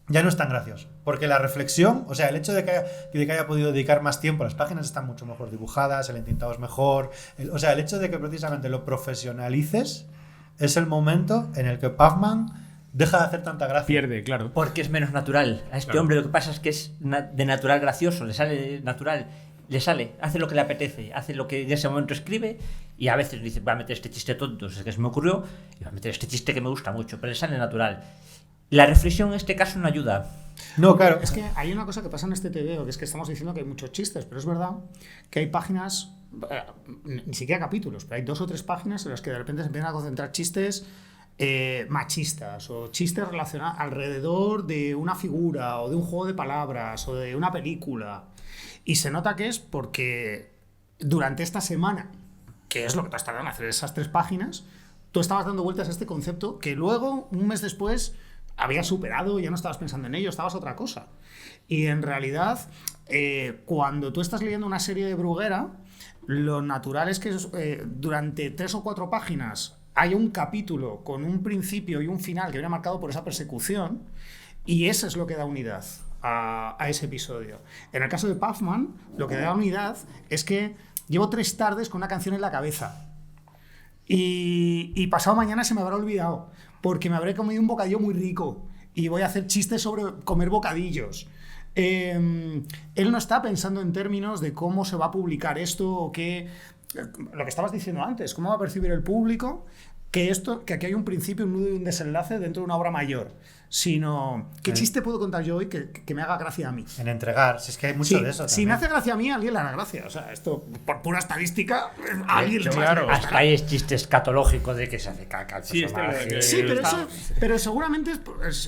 Ya no es tan gracioso. Porque la reflexión, o sea, el hecho de que haya podido dedicar más tiempo, las páginas están mucho mejor dibujadas, el entintado es mejor. O sea, el hecho de que precisamente lo profesionalices es el momento en el que Puffman deja de hacer tanta gracia. Pierde, claro. Porque es menos natural. A este Claro. hombre lo que pasa es que es de natural gracioso, le sale natural, le sale, hace lo que le apetece, hace lo que en ese momento escribe y a veces dice, voy a meter este chiste tonto, es que se me ocurrió, y voy a meter este chiste que me gusta mucho, pero le sale natural. La reflexión en este caso no ayuda. No, claro. Es que hay una cosa que pasa en este TVO, que es que estamos diciendo que hay muchos chistes, pero es verdad que hay páginas, ni siquiera capítulos, pero hay 2 o 3 páginas en las que de repente se empiezan a concentrar chistes machistas o chistes relacionados alrededor de una figura o de un juego de palabras o de una película. Y se nota que es porque durante esta semana, que es lo que te has tardado en hacer esas 3 páginas, tú estabas dando vueltas a este concepto que luego, un mes después, habías superado, ya no estabas pensando en ello, estabas otra cosa. Y en realidad, cuando tú estás leyendo una serie de Bruguera, lo natural es que durante 3 o 4 páginas hay un capítulo con un principio y un final que viene marcado por esa persecución, y eso es lo que da unidad a ese episodio. En el caso de Puffman, lo que da unidad es que llevo 3 tardes con una canción en la cabeza. Y pasado mañana se me habrá olvidado, porque me habré comido un bocadillo muy rico y voy a hacer chistes sobre comer bocadillos. Él no está pensando en términos de cómo se va a publicar esto o qué, lo que estabas diciendo antes, cómo va a percibir el público que aquí hay un principio, un nudo y un desenlace dentro de una obra mayor, sino qué chiste puedo contar yo hoy que me haga gracia a mí. En entregar, si es que hay mucho Sí, de eso. si me también. hace gracia a mí, a alguien le hará gracia. O sea, esto, por pura estadística, a alguien le va a claro. hacer Hasta ahí es chiste escatológico de que se hace caca el Sí, personaje. Sí, pero, Está- pero seguramente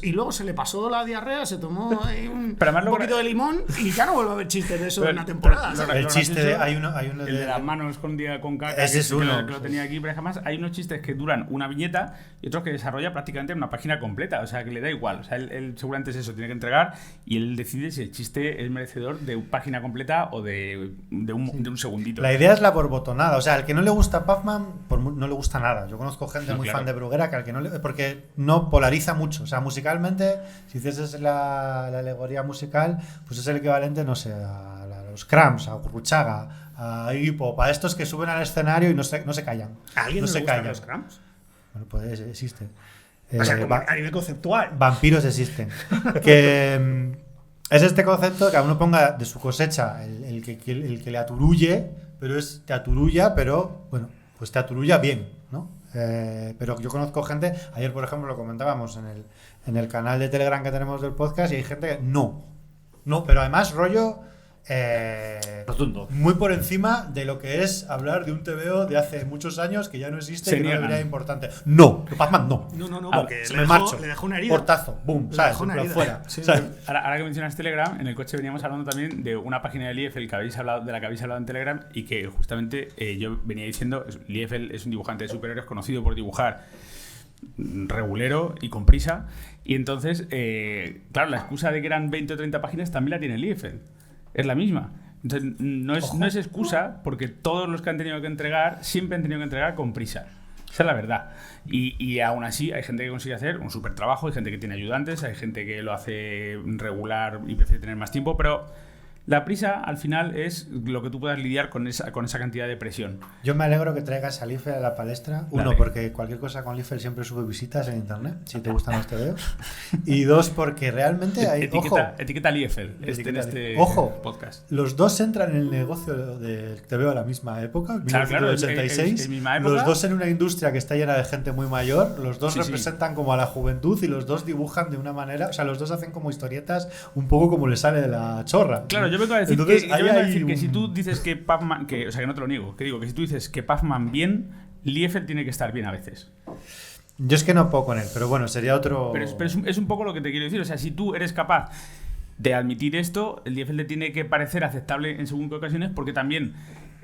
y luego se le pasó la diarrea, se tomó un Pero además lo poquito gra- de limón y ya no vuelve a haber chistes de eso Pero- en una temporada. pero- ¿sabes? El chiste de... Hay uno El de las manos escondidas con caca, Ese es que uno. que lo tenía aquí, pero además hay unos chistes que duran una viñeta y otros que desarrolla prácticamente una página completa, o sea, que le da igual, o sea, él seguramente es eso, tiene que entregar y él decide si el chiste es merecedor de página completa o de un segundito. La idea es la borbotonada. O sea, al que no le gusta Puffman, no le gusta nada. Yo conozco gente No, muy claro. fan de Bruguera que al que no le... Porque no polariza mucho. O sea, musicalmente, si hicieses la alegoría musical, pues es el equivalente, no sé, a los Cramps, a Gurruchaga, a Iggy Pop, a estos que suben al escenario y no se callan. ¿A alguien no no se le gustan callan. los Cramps? Bueno, pues existen. O sea, como Va- a nivel conceptual. vampiros existen. Que es este concepto que cada uno ponga de su cosecha el que le aturulle, pero te aturulla, pero bueno, pues te aturulla bien, ¿no? Pero yo conozco gente, ayer por ejemplo lo comentábamos en el canal de Telegram que tenemos del podcast, y hay gente que no, pero además rollo Rotundo. muy por encima de lo que es hablar de un TVO de hace muchos años que ya no existe Se y que no niegan. debería ser importante. No, que Pazman no. No, Ah, porque Se le me dejó, marcho. le dejó una herida. Portazo, boom, Le ¿sabes? dejó una Pero herida. fuera. Sí, ¿sabes? Ahora que mencionas Telegram, en el coche veníamos hablando también de una página de Liefeld que de la que habéis hablado en Telegram y que justamente yo venía diciendo, Liefeld es un dibujante de superhéroes conocido por dibujar regulero y con prisa, y entonces, claro, la excusa de que eran 20 o 30 páginas también la tiene Liefeld, es la misma. Entonces, no es excusa, porque todos los que han tenido que entregar siempre han tenido que entregar con prisa. Esa es la verdad. Y aún así hay gente que consigue hacer un súper trabajo, hay gente que tiene ayudantes, hay gente que lo hace regular y prefiere tener más tiempo, pero la prisa al final es lo que tú puedas lidiar con esa cantidad de presión. Yo me alegro que traigas a Liefeld a la palestra. Uno, Dale. porque cualquier cosa con Liefeld siempre sube visitas en internet, si te gustan los TVOs. Y dos, porque realmente hay. Etiqueta Liefeld en Etiqueta este Ojo. podcast. Los dos entran en el negocio del TVO a la misma época, Claro, claro, 1986. en misma época. Los dos en una industria que está llena de gente muy mayor. Los dos Sí, sí. representan como a la juventud y los dos dibujan de una manera. O sea, los dos hacen como historietas un poco como le sale de la chorra. Claro, yo vengo a decir, Entonces, yo ahí vengo a hay decir que un- si tú dices que Puffman, o sea, que no te lo niego, que digo que si tú dices que Puffman bien, Liefeld tiene que estar bien a veces. Yo es que no puedo con él, pero bueno, sería otro. Pero es un poco lo que te quiero decir. O sea, si tú eres capaz de admitir esto, el Liefeld te tiene que parecer aceptable en según qué ocasiones, porque también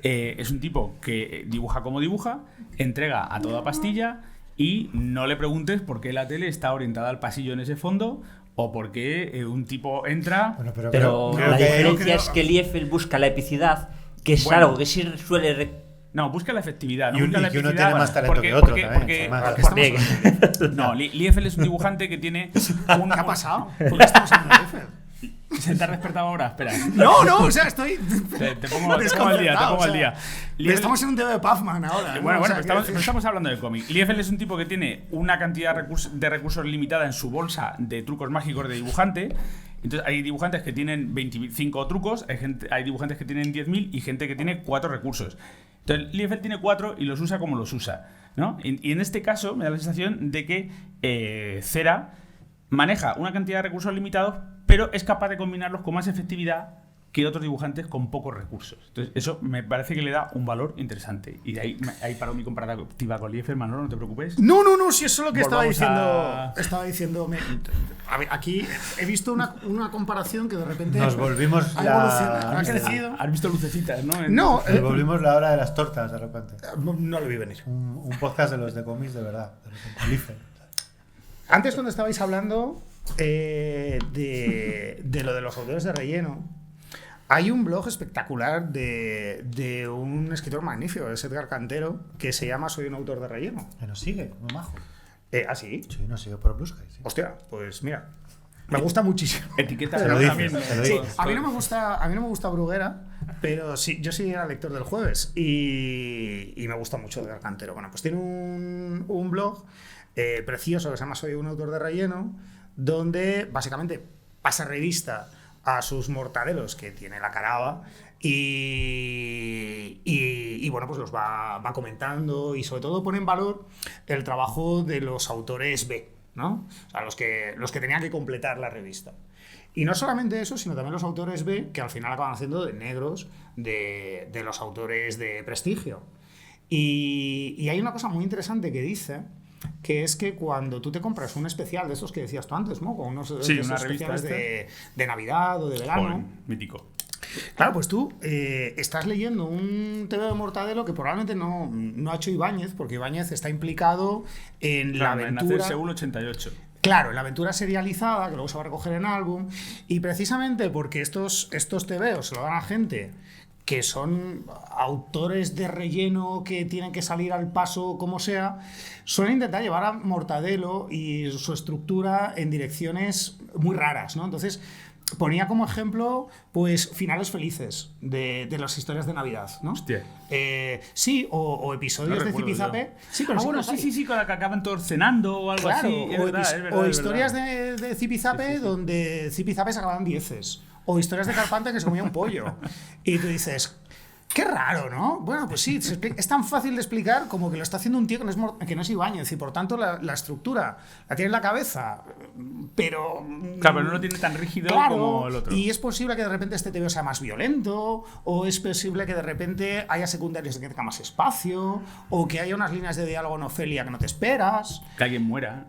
es un tipo que dibuja como dibuja, entrega a toda pastilla, y no le preguntes por qué la tele está orientada al pasillo en ese fondo o por qué un tipo entra. Bueno, Pero creo la que- diferencia es que Liefeld busca la epicidad, que es Bueno. algo que sí suele... No, busca la efectividad. No Y busca la que uno epicidad, tiene más talento que otro también, además. También. no, Liefeld es un dibujante que tiene un... ¿Qué ha pasado? ¿Por qué estamos hablando de Liefeld? ¿Se te ha despertado ahora? Espera. No, o sea, estoy. Te pongo al día, te pongo al día. Liefeld- Estamos en un tema de Puffman ahora. ¿no? Bueno, O sea, pero quiero decir- estamos hablando de cómic. Liefeld es un tipo que tiene una cantidad de recursos limitada en su bolsa de trucos mágicos de dibujante. Entonces hay dibujantes que tienen 25 trucos, hay dibujantes que tienen 10.000 y gente que tiene 4 recursos. Entonces Liefeld tiene 4 y los usa como los usa, ¿no? Y en este caso me da la sensación de que Cera maneja una cantidad de recursos limitados, pero es capaz de combinarlos con más efectividad que otros dibujantes con pocos recursos. Entonces, eso me parece que le da un valor interesante. Y de ahí paro mi comparativa con Liefeld, Manolo, no te preocupes. No, si eso es lo que estaba Volvamos diciendo. a- Estaba diciendo. A ver, aquí he visto una comparación que de repente. Nos volvimos ha la- evolucionado, ha crecido. Has visto lucecitas, ¿no? No, Nos volvimos la hora de las tortas de repente. no lo vi venir. Un podcast de los de cómics de verdad. De repente. Liefeld. Antes, cuando estabais hablando de lo de los autores de relleno, hay un blog espectacular de un escritor magnífico, es Edgar Cantero, que se llama Soy un autor de relleno. Que nos sigue, muy majo. ¿Ah, sí? Sí, nos sigue por Blue Sky. Sí. Hostia, pues mira, me gusta muchísimo. Etiqueta Se lo dices, también. se lo Sí, dices. a mí no me gusta Bruguera, pero sí, yo sí era lector del Jueves y me gusta mucho Edgar Cantero. Bueno, pues tiene un blog precioso que se llama Soy un autor de relleno, donde básicamente pasa revista a sus mortadelos que tiene la caraba y bueno, pues los va comentando y sobre todo pone en valor el trabajo de los autores B, ¿no? O sea, los que tenían que completar la revista. Y no solamente eso, sino también los autores B, que al final acaban haciendo de negros de los autores de prestigio. Y hay una cosa muy interesante que dice, que es que cuando tú te compras un especial de esos que decías tú antes, ¿no? Con unos Sí, de esos una revista especiales de Navidad o de verano. Joder, mítico. Claro, pues tú estás leyendo un TV de Mortadelo que probablemente no ha hecho Ibáñez, porque Ibáñez está implicado en la Claro, en aventura. hacer Seúl 88. Claro, en la aventura serializada, que luego se va a recoger en álbum, y precisamente porque estos TVOs se lo dan a gente que son autores de relleno que tienen que salir al paso como sea, suelen intentar llevar a Mortadelo y su estructura en direcciones muy raras, ¿no? Entonces, ponía como ejemplo, pues, finales felices de las historias de Navidad, ¿no? Hostia. Sí, o episodios No de recuerdo Zipizape. yo. Sí, pero bueno, sí, con la que acaban todos cenando o algo claro, así. Es o, verdad, es verdad, o es historias verdad. de Zipizape donde Zipizape se acababan dieces. O historias de Carpante que se comía un pollo. Y tú dices, qué raro, ¿no? Bueno, pues sí, es tan fácil de explicar como que lo está haciendo un tío que no es Ibáñez y por tanto la estructura la tiene en la cabeza, pero... Claro, pero no lo tiene tan rígido Claro, como el otro. y es posible que de repente este TVO sea más violento, o es posible que de repente haya secundarios que tengan más espacio, o que haya unas líneas de diálogo en Ofelia que no te esperas. Que alguien muera.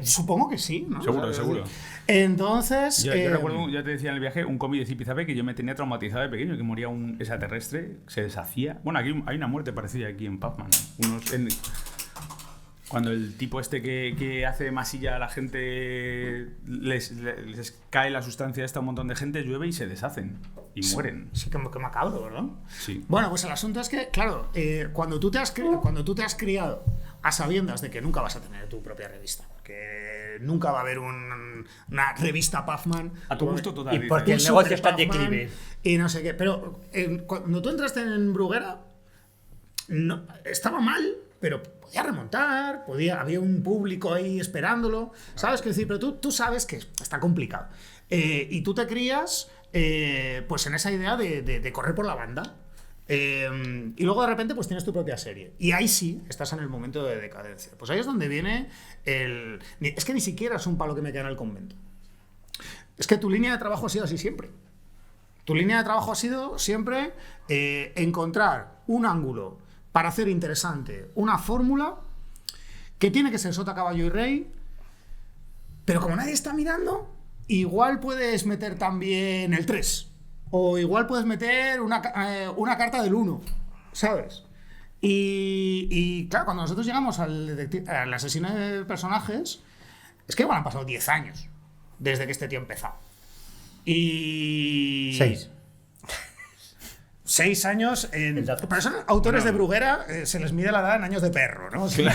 Supongo que sí, ¿no? Seguro, O sea, seguro. Entonces... Yo recuerdo, ya te decía en el viaje, un cómic de Zipizape que yo me tenía traumatizado de pequeño, que moría un extraterrestre, se deshacía. Bueno, aquí hay una muerte parecida aquí en Pac-Man. Cuando el tipo este que hace masilla a la gente les cae la sustancia esta a un montón de gente, llueve y se deshacen y mueren. Sí, que macabro, ¿verdad? Sí. Bueno, pues el asunto es que, claro, cuando tú te has criado a sabiendas de que nunca vas a tener tu propia revista, que nunca va a haber una revista Puffman A tu gusto total. Y dice. porque el un negocio está en Super declive. Puffman y no sé qué. Pero cuando tú entraste en Bruguera, no, estaba mal, pero podía remontar, había un público ahí esperándolo, ¿sabes? Qué decir, pero tú sabes que está complicado. Y tú te crías pues en esa idea de correr por la banda. Y luego de repente pues tienes tu propia serie. Y ahí sí, estás en el momento de decadencia. Pues ahí es donde viene es que ni siquiera es un palo que me queda en el convento. Es que tu línea de trabajo ha sido así siempre. Tu línea de trabajo ha sido siempre encontrar un ángulo para hacer interesante una fórmula que tiene que ser sota, caballo y rey, pero como nadie está mirando, igual puedes meter también el 3, o igual puedes meter una carta del 1, ¿sabes? Y claro, cuando nosotros llegamos al asesino de personajes, es que igual han pasado 10 años desde que este tío empezó. Y... 6 años pero son autores de Bruguera, se les mide la edad en años de perro, ¿no? O sea,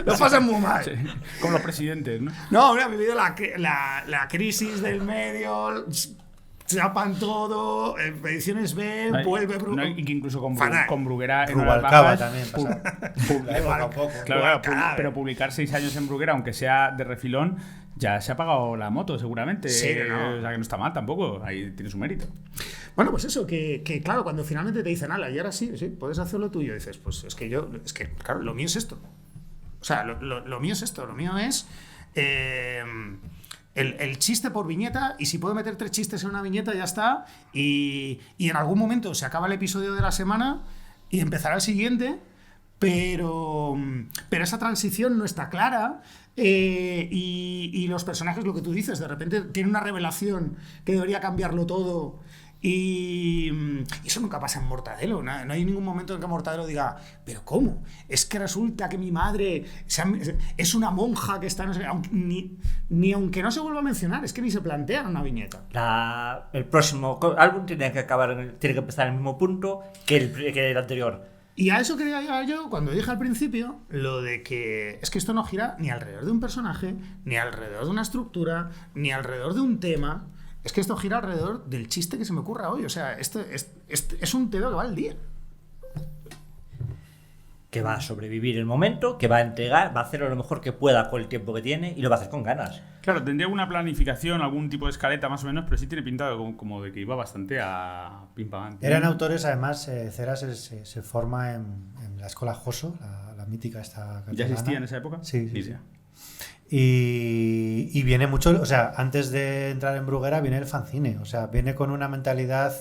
lo pasan muy mal. Sí, como los presidentes, ¿no? No, hombre, han vivido la crisis del medio, chapan todo, ediciones B, vuelve no, y que incluso con Fatal. Bruguera en horas Rubalcaba bajas, también pasa. claro, Rubalcaba. pero publicar 6 años en Bruguera, aunque sea de refilón, ya se ha pagado la moto seguramente. Sí, ¿no? O sea que no está mal tampoco, ahí tiene su mérito. Bueno, pues eso, que claro, cuando finalmente te dicen, ala, y ahora sí, puedes hacer lo tuyo, dices, pues claro, lo mío es esto. O sea, lo mío es esto, lo mío es el chiste por viñeta, y si puedo meter 3 chistes en una viñeta, ya está, y en algún momento se acaba el episodio de la semana y empezará el siguiente, pero esa transición no está clara. Y los personajes, lo que tú dices, de repente tienen una revelación que debería cambiarlo todo. Y eso nunca pasa en Mortadelo. No hay ningún momento en que Mortadelo diga, ¿pero cómo? Es que resulta que mi madre es una monja que está... No sé, ni aunque no se vuelva a mencionar, es que ni se plantea en una viñeta. El próximo álbum tiene que empezar en el mismo punto que el anterior. Y a eso quería llegar yo cuando dije al principio lo de que es que esto no gira ni alrededor de un personaje, ni alrededor de una estructura, ni alrededor de un tema. Es que esto gira alrededor del chiste que se me ocurra hoy. O sea, esto es un TVO que va al día. Que va a sobrevivir el momento, que va a entregar, va a hacer lo mejor que pueda con el tiempo que tiene y lo va a hacer con ganas. Claro, tendría alguna planificación, algún tipo de escaleta más o menos, pero sí tiene pintado como de que iba bastante a pim pam. Eran autores, además, Cera se forma en la escuela Joso, la mítica esta catalana. ¿Ya existía en esa época? Sí. Sí. Y viene mucho, o sea, antes de entrar en Bruguera viene el fanzine, o sea, viene con una mentalidad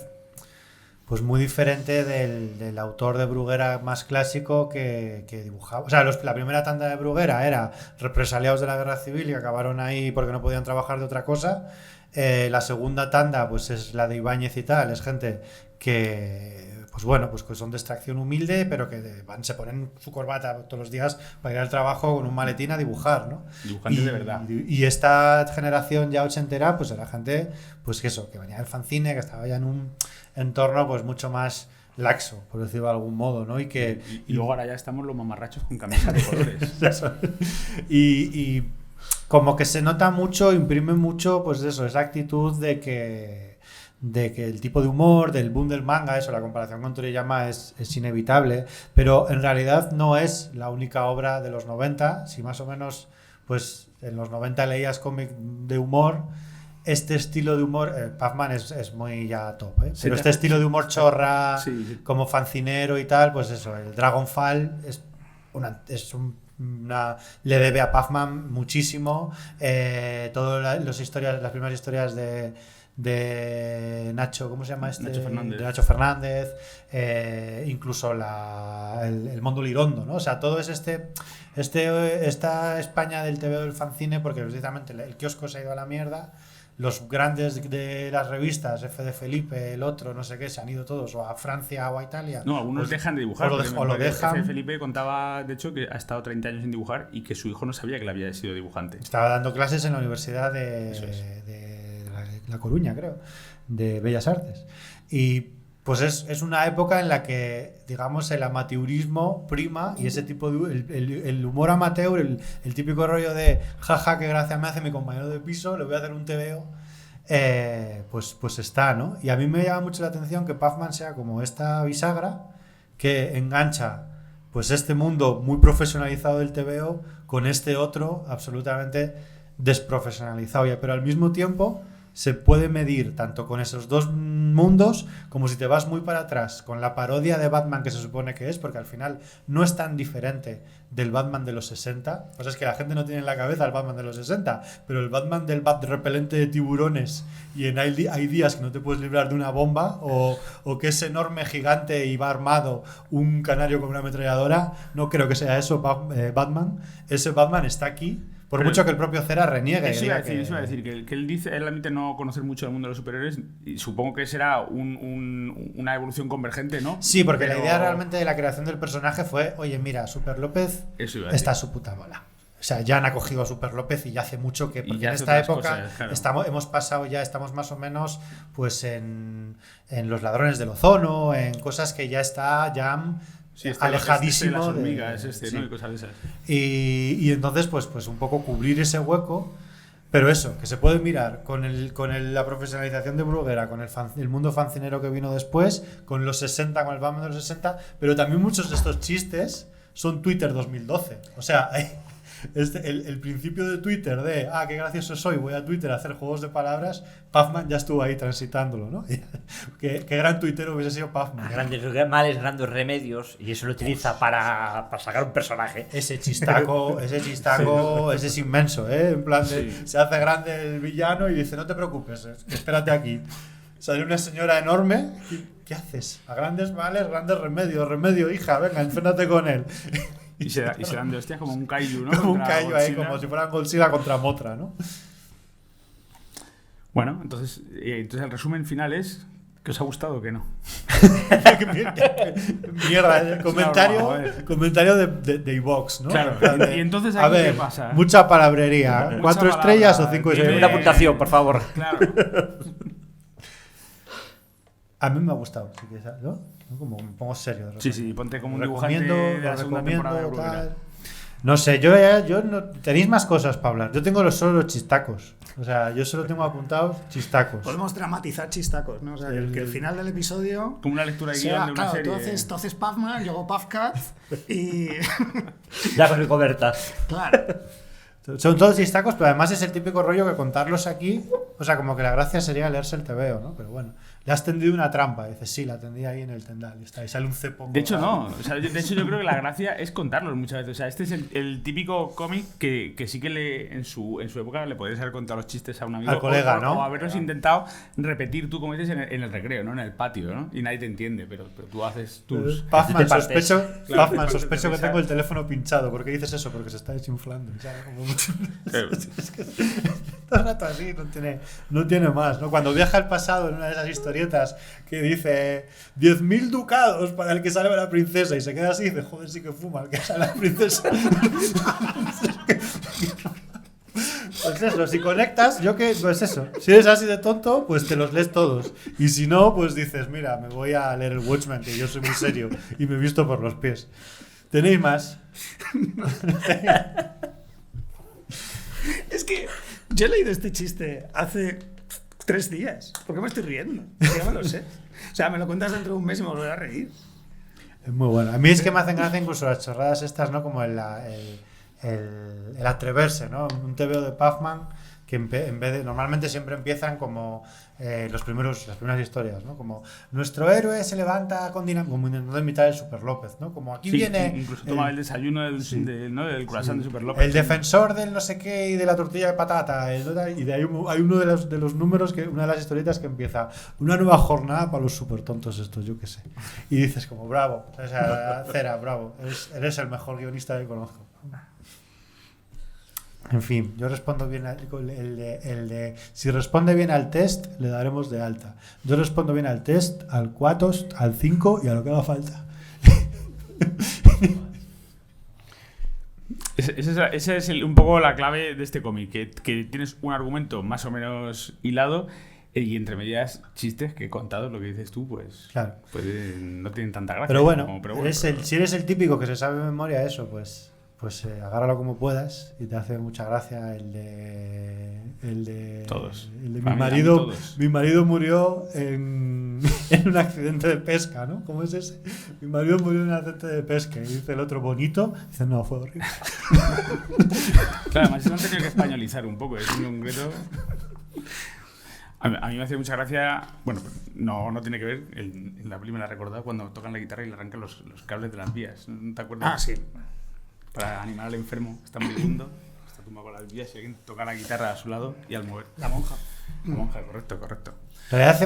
pues muy diferente del autor de Bruguera más clásico que dibujaba. O sea, la primera tanda de Bruguera era represaliados de la guerra civil y acabaron ahí porque no podían trabajar de otra cosa. La segunda tanda pues es la de Ibáñez y tal, es gente que pues bueno, pues que son de extracción humilde, pero que se ponen su corbata todos los días para ir al trabajo con un maletín a dibujar, ¿no? Dibujantes de verdad. Y esta generación ya ochentera, pues era gente, pues que venía del fanzine, que estaba ya en un entorno pues mucho más laxo, por decirlo de algún modo, ¿no? Y luego ahora ya estamos los mamarrachos con camisas de colores. y como que se nota mucho, imprime mucho, pues eso, esa actitud de que el tipo de humor, del boom del manga, eso, la comparación con Toriyama es inevitable, pero en realidad no es la única obra de los 90, si más o menos, pues en los 90 leías cómic de humor, este estilo de humor, Puffman es muy ya top, ¿eh? Pero este estilo de humor chorra, Sí. como fancinero y tal, pues eso, el Dragonfall le debe a Puffman muchísimo, todas las primeras historias de Nacho, ¿cómo se llama este? Nacho Fernández. De Nacho Fernández, incluso el Mundo Lirondo, ¿no? O sea, todo es esta España del TVO del fanzine, porque precisamente el kiosco se ha ido a la mierda, los grandes de las revistas, F de Felipe, el otro, no sé qué, se han ido todos o a Francia o a Italia. No, algunos pues, dejan de dibujar. o lo dejan. F. Felipe contaba, de hecho, que ha estado 30 años sin dibujar y que su hijo no sabía que él había sido dibujante. Estaba dando clases en la Universidad de La Coruña, creo, de Bellas Artes. Y pues es una época en la que, digamos, el amateurismo prima y ese tipo de el humor amateur, el típico rollo de jaja, qué gracia me hace mi compañero de piso, le voy a hacer un TVO, pues está, ¿no? Y a mí me llama mucho la atención que Puffman sea como esta bisagra que engancha pues este mundo muy profesionalizado del TVO con este otro absolutamente desprofesionalizado, pero al mismo tiempo se puede medir tanto con esos dos mundos como si te vas muy para atrás con la parodia de Batman que se supone que es, porque al final no es tan diferente del Batman de los 60. Pues es que la gente no tiene en la cabeza el Batman de los 60, pero el Batman del bat repelente de tiburones y hay días que no te puedes librar de una bomba, o que es enorme, gigante y va armado un canario con una ametralladora, no creo que sea eso Batman. Ese Batman está aquí. Por Pero mucho que el propio Cera reniegue. Eso iba a decir, que él dice, él admite no conocer mucho del mundo de los superhéroes, y supongo que será una evolución convergente, ¿no? Sí, porque Pero la idea realmente de la creación del personaje fue, oye, mira, Super López Eso iba a está a decir. su puta bola. O sea, ya han acogido a Super López y ya hace mucho que, porque ya en hace esta otras época cosas, claro. hemos pasado ya, estamos más o menos pues en Los Ladrones del Ozono, en cosas que ya está Jam Sí, está alejadísimo las de- hormigas, sí. ¿no? Y cosas de esas. Y entonces pues un poco cubrir ese hueco, pero eso, que se puede mirar con la profesionalización de Bruguera, con el mundo fancinero que vino después, con los 60, con el Batman de los 60, pero también muchos de estos chistes son Twitter 2012. O sea, el principio de Twitter de qué gracioso soy, voy a Twitter a hacer juegos de palabras, Puffman ya estuvo ahí transitándolo, ¿no? qué gran tuitero hubiese sido Puffman. Grandes males, grandes remedios, y eso lo utiliza para sacar un personaje. Ese chistaco, ese es inmenso, ¿eh? En plan de, Sí. se hace grande el villano y dice, no te preocupes, espérate aquí. Sale una señora enorme, ¿qué haces? A grandes males, grandes remedios, remedio, hija, venga, enfréntate con él. Y se dan de hostias como un kaiju, ¿no? Como un Contra callo ahí, Godzilla. como si fueran Godzilla contra Mothra, ¿no? Bueno, entonces el resumen final es que os ha gustado o que no. Mierda, el comentario, broma, joder. comentario de iVox, ¿no? Claro, En plan de, y entonces a aquí ver, ¿qué pasa? mucha palabrería, Mucha 4 palabra, estrellas o 5 dime- estrellas. Una puntuación, por favor. Claro. A mí me ha gustado, sí que, ¿no? Como me pongo serio. de Sí, repente. sí, ponte como un Lo dibujante recomiendo, de la lo segunda recomiendo, temporada de Bruguera. tal. No sé, yo no, tenéis más cosas para hablar. Yo tengo solo los chistacos. O sea, yo solo tengo apuntados chistacos. Podemos dramatizar chistacos, ¿no? O sea, que el final del episodio Como una lectura de sea, guión de una claro, serie. tú haces Puffman, yo hago Puffcat y... Ya con el coberta. claro. Son todos chistacos, pero además es el típico rollo que contarlos aquí, o sea, como que la gracia sería leerse el TVO, ¿no? Pero bueno, le has tendido una trampa. Dices, sí, la tendí ahí en el tendal. Y está ahí, sale un cepo. De hecho, no. O sea, de hecho, yo creo que la gracia es contarlos muchas veces. O sea, este es el típico cómic que sí que en su época le podrías haber contado los chistes a un amigo. Al colega, ¿no? O haberlos intentado repetir tú, como dices, en el recreo, ¿no? En el patio, ¿no? Y nadie te entiende, pero tú haces tus... Puffman, Te partes. sospecho, Claro, Puffman, te sospecho que partes, tengo el teléfono pinchado. ¿Por qué dices eso? Porque se está desinflando. ¿Sabes? Como mucho... Todo el rato así, no tiene más, ¿no? Cuando viaja al pasado en una de esas historietas que dice 10.000 ducados para el que salve a la princesa y se queda así y dice, joder, sí que fuma el que sale a la princesa. Pues eso, si conectas, pues eso, si eres así de tonto, pues te los lees todos. Y si no, pues dices, mira, me voy a leer el Watchmen, que yo soy muy serio y me he visto por los pies. ¿Tenéis más? Es Yo he leído este chiste hace 3 días. ¿Por qué me estoy riendo? Ya me lo sé. O sea, me lo cuentas dentro de un mes y me volveré a reír. Es muy bueno. A mí es que me hacen gracia incluso las chorradas estas, ¿no? Como el atreverse, ¿no? Un TVO de Puffman que en vez de... Normalmente siempre empiezan como las primeras historias, ¿no? Como nuestro héroe se levanta con dinamita, como intentando imitar el Super López, ¿no? Como aquí viene... Incluso toma el desayuno del croissant de Super López. El defensor del no sé qué y de la tortilla de patata. Y de ahí hay uno de los números, una de las historietas que empieza una nueva jornada para los super tontos estos, yo qué sé. Y dices como, bravo. O sea, Cera, bravo. Eres el mejor guionista que conozco. En fin, yo respondo bien si responde bien al test, le daremos de alta. Yo respondo bien al test, al 4, al 5 y a lo que haga falta. Esa es un poco la clave de este cómic, que tienes un argumento más o menos hilado y entre medias chistes que contados, lo que dices tú, pues, claro. No tienen tanta gracia. Pero bueno, si eres el típico que se sabe de memoria eso, pues agárralo como puedas y te hace mucha gracia el de todos. El de todos. Mi marido murió en un accidente de pesca, ¿no? ¿Cómo es ese? Mi marido murió en un accidente de pesca y dice el otro bonito, dice no, fue horrible. Claro, además eso han tenido que españolizar un poco, es un concreto. A mí me hace mucha gracia, bueno, no tiene que ver, en la película me la he recordado cuando tocan la guitarra y le arrancan los cables de las vías, ¿no te acuerdas? Ah, sí. Para animar al enfermo, está moribundo, está tumbado con las vías y alguien toca la guitarra a su lado y al mover. La monja. La monja, correcto. En realidad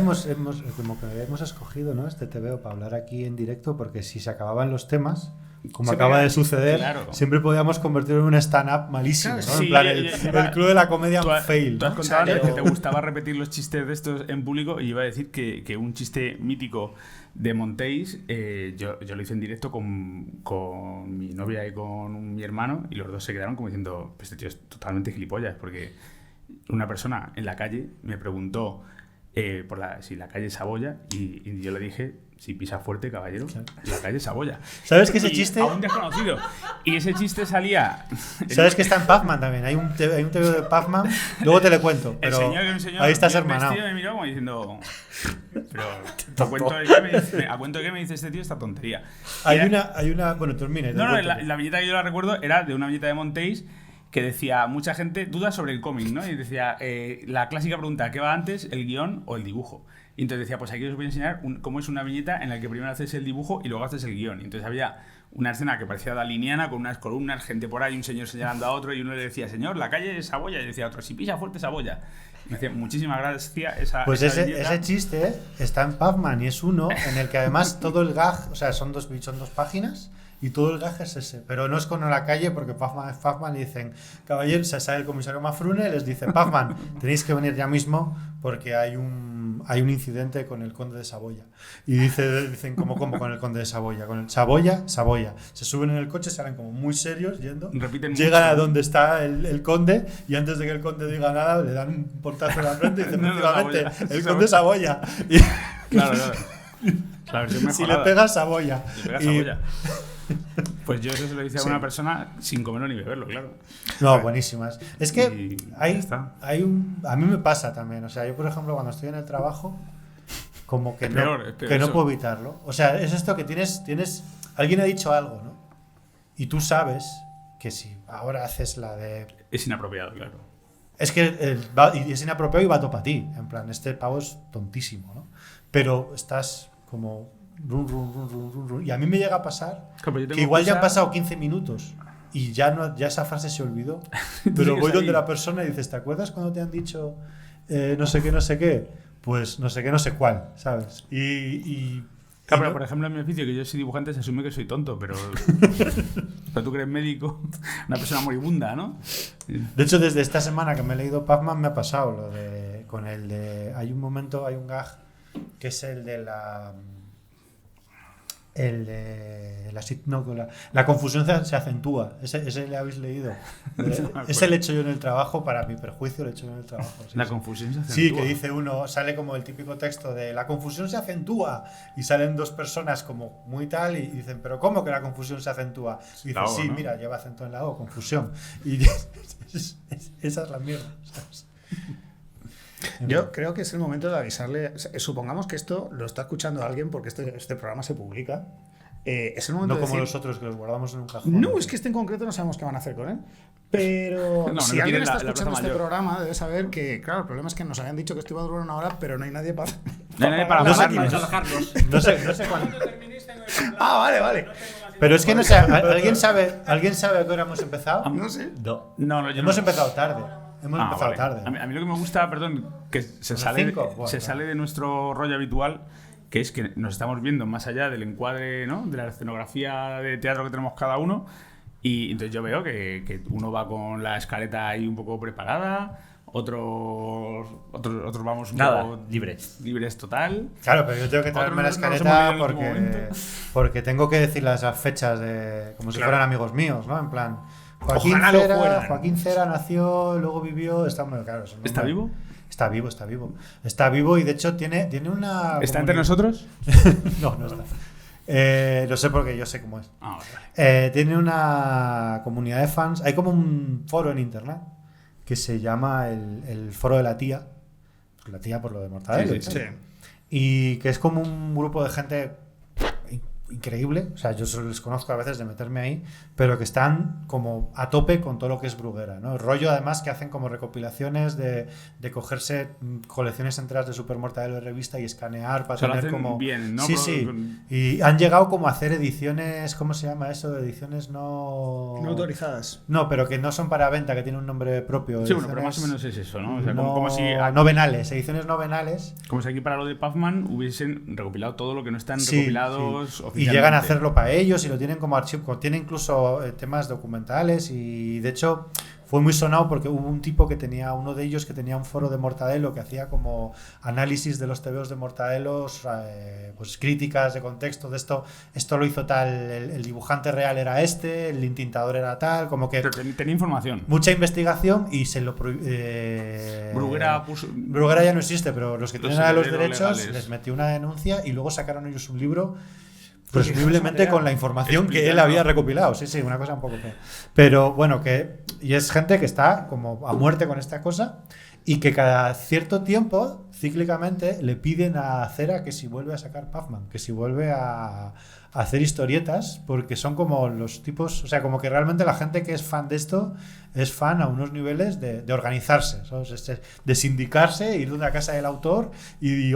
como que hemos escogido, ¿no? Este TVO para hablar aquí en directo porque si se acababan los temas, como acaba de suceder, claro. Siempre podíamos convertirlo en un stand-up malísimo, ¿no? Sí, en plan, el club de la comedia fail. Tú has ¿no? contado antes que te gustaba repetir los chistes de estos en público y iba a decir que un chiste mítico de Montéis, yo lo hice en directo con mi novia y con mi hermano y los dos se quedaron como diciendo, pues este tío es totalmente gilipollas, porque una persona en la calle me preguntó si la calle es Saboya y yo le dije, si pisa fuerte, caballero, claro. La calle es Saboya. ¿Sabes que ese chiste? A un desconocido. Y ese chiste salía... ¿Sabes que está en Pac-Man también? Hay un TVO de Pac-Man, luego te lo cuento, pero ahí estás hermanado. Me miró como diciendo... Pero ¿a cuento de qué me dice este tío esta tontería? Hay una... Bueno, termina. La viñeta que yo la recuerdo era de una viñeta de Montéis que decía, mucha gente duda sobre el cómic, ¿no? Y decía, la clásica pregunta, ¿qué va antes, el guión o el dibujo? Y entonces decía, pues aquí os voy a enseñar cómo es una viñeta en la que primero haces el dibujo y luego haces el guión. Y entonces había una escena que parecía daliniana con unas columnas, gente por ahí, un señor señalando a otro y uno le decía, señor, la calle es Saboya. Y decía otro, si pisa fuerte Saboya. Y me decía, muchísimas gracias esa Pues esa ese chiste está en Pac-Man y es uno en el que además todo el gag, o sea, son dos páginas y todo el gag es ese, pero no es con la calle porque Pac-Man es Pac-Man y dicen, caballero, se sale el comisario Mafrune y les dice, Pac-Man, tenéis que venir ya mismo porque hay un incidente con el conde de Saboya. Y dicen ¿cómo con el conde de Saboya? Con el Saboya. Se suben en el coche, salen como muy serios yendo, repiten llegan mucho. A donde está el conde y antes de que el conde diga nada le dan un portazo en la frente y dicen, efectivamente, el conde Saboya. Y claro. La versión mejorada. si le pegas Saboya. Pues yo eso se lo hice a una persona sin comerlo ni beberlo, claro. No, buenísimas. Es que a mí me pasa también. O sea, yo, por ejemplo, cuando estoy en el trabajo, como que, no puedo evitarlo. O sea, es esto que tienes. Alguien ha dicho algo, ¿no? Y tú sabes que si ahora haces la de. Es inapropiado, claro. Es que es inapropiado y va a topa a ti. En plan, este pavo es tontísimo, ¿no? Pero estás como. Y a mí me llega a pasar que igual ya han pasado 15 minutos y ya esa frase se olvidó. Pero voy donde la persona y dices, ¿te acuerdas cuando te han dicho no sé qué? Pues no sé qué, no sé cuál, ¿sabes? Claro, pero por ejemplo en mi oficio, que yo soy dibujante, se asume que soy tonto, pero tú que eres médico, una persona moribunda, ¿no? De hecho, desde esta semana que me he leído Pac-Man me ha pasado hay un gag que es el de La confusión se acentúa. Ese le habéis leído. Ese le he hecho yo en el trabajo, para mi perjuicio le he hecho yo en el trabajo. La confusión se acentúa. Sí, que dice uno, sale como el típico texto de la confusión se acentúa y salen dos personas como muy tal y dicen, pero ¿cómo que la confusión se acentúa? Y dicen, sí, ¿no? Mira, lleva acento en la O, confusión. Y esa es la mierda, ¿sabes? Yo creo que es el momento de avisarle. Supongamos que esto lo está escuchando alguien porque este programa se publica. Es el momento no de como decir, los otros que los guardamos en un cajón. No, es que este en concreto no sabemos qué van a hacer con él. Pero No, si no alguien tiene está la escuchando plaza este mayor. programa, debe saber que, claro, el problema es que nos habían dicho que esto iba a durar 1 hora, pero no hay nadie para. No hay nadie para No sé hablarnos. No sé cuándo. Vale. Pero es que no sé, ¿alguien sabe a qué hora hemos empezado? No sé. No, yo Hemos no. empezado tarde. Hemos empezado Vale. tarde. A mí lo que me gusta, perdón, que se sale, 5. Bueno, se claro. sale de nuestro rollo habitual, que es que nos estamos viendo más allá del encuadre, ¿no? De la escenografía de teatro que tenemos cada uno. Y entonces yo veo que uno va con la escaleta ahí un poco preparada, otros vamos un Nada, poco libres total. Claro, pero yo tengo que traerme la Otros no nos escaleta hemos leído en el último porque tengo que decir las fechas como si fueran amigos míos, ¿no? En plan, Ojalá lo fueran. Joaquín Cera nació, luego vivió, está muy claro. ¿Está vivo? Está vivo. Está vivo y de hecho tiene una... ¿Está entre nosotros? No está. Lo sé porque yo sé cómo es. Vale. Tiene una comunidad de fans. Hay como un foro en internet que se llama el Foro de la Tía. La Tía por lo de Mortadelo. Sí. Y que es como un grupo de gente increíble. O sea, yo solo les conozco a veces de meterme ahí, pero que están como a tope con todo lo que es Bruguera, ¿no? El rollo además que hacen como recopilaciones de cogerse colecciones enteras de Super Mortadelo de revista y escanear para O sea, lo tener hacen como... bien, ¿no? Sí. Y han llegado como a hacer ediciones, ¿cómo se llama eso? Ediciones no autorizadas. No, pero que no son para venta, que tienen un nombre propio. Sí, bueno, pero más o menos es eso, ¿no? O sea, como si no venales, ediciones no venales. Como si aquí para lo de Puffman hubiesen recopilado todo lo que no están recopilados sí. Y llegan a hacerlo para ellos y lo tienen como archivo. Tiene incluso temas documentales y de hecho fue muy sonado porque hubo un tipo que tenía, uno de ellos que tenía un foro de Mortadelo que hacía como análisis de los tebeos de Mortadelo, pues críticas de contexto de esto lo hizo tal, el dibujante real era el intintador era tal, como que... Pero tenía información. Mucha investigación y se lo Bruguera ya no existe, pero los que tienen los derechos legales. les metió una denuncia y luego sacaron ellos un libro presumiblemente con la información que él había recopilado. Sí, una cosa un poco fea. Pero bueno, y es gente que está como a muerte con esta cosa y que cada cierto tiempo, cíclicamente, le piden a Cera que si vuelve a sacar Puffman, que si vuelve a hacer historietas, porque son como los tipos, o sea, como que realmente la gente que es fan de esto es fan a unos niveles de organizarse, ¿sabes? De sindicarse, ir de una casa del autor y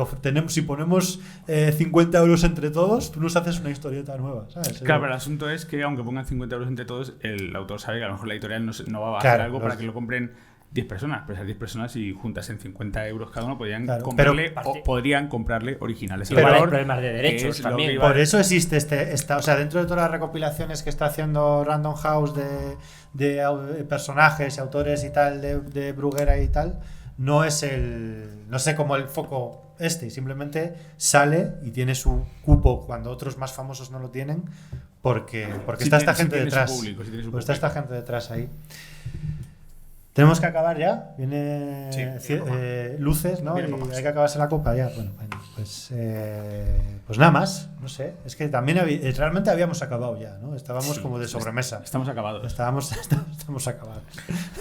si ponemos 50 euros entre todos, tú nos haces una historieta nueva, ¿sabes? Claro, pero el asunto es que aunque pongan 50 euros entre todos, el autor sabe que a lo mejor la editorial no va a hacer algo para que lo compren 10 personas, pero esas 10 personas si juntas en 50 euros cada uno podrían comprarle originales. Pero hay problemas de derechos también. Por eso existe o sea, dentro de todas las recopilaciones que está haciendo Random House de personajes y autores y tal de Bruguera y tal, no sé cómo el foco simplemente sale y tiene su cupo cuando otros más famosos no lo tienen porque está esta gente detrás. Está esta gente detrás ahí. Tenemos que acabar ya. Viene luces, ¿no? Y hay que acabarse la copa ya. Bueno, pues nada más. No sé. Es que también realmente habíamos acabado ya, ¿no? Estábamos como de sobremesa. Estamos acabados. Estamos acabados.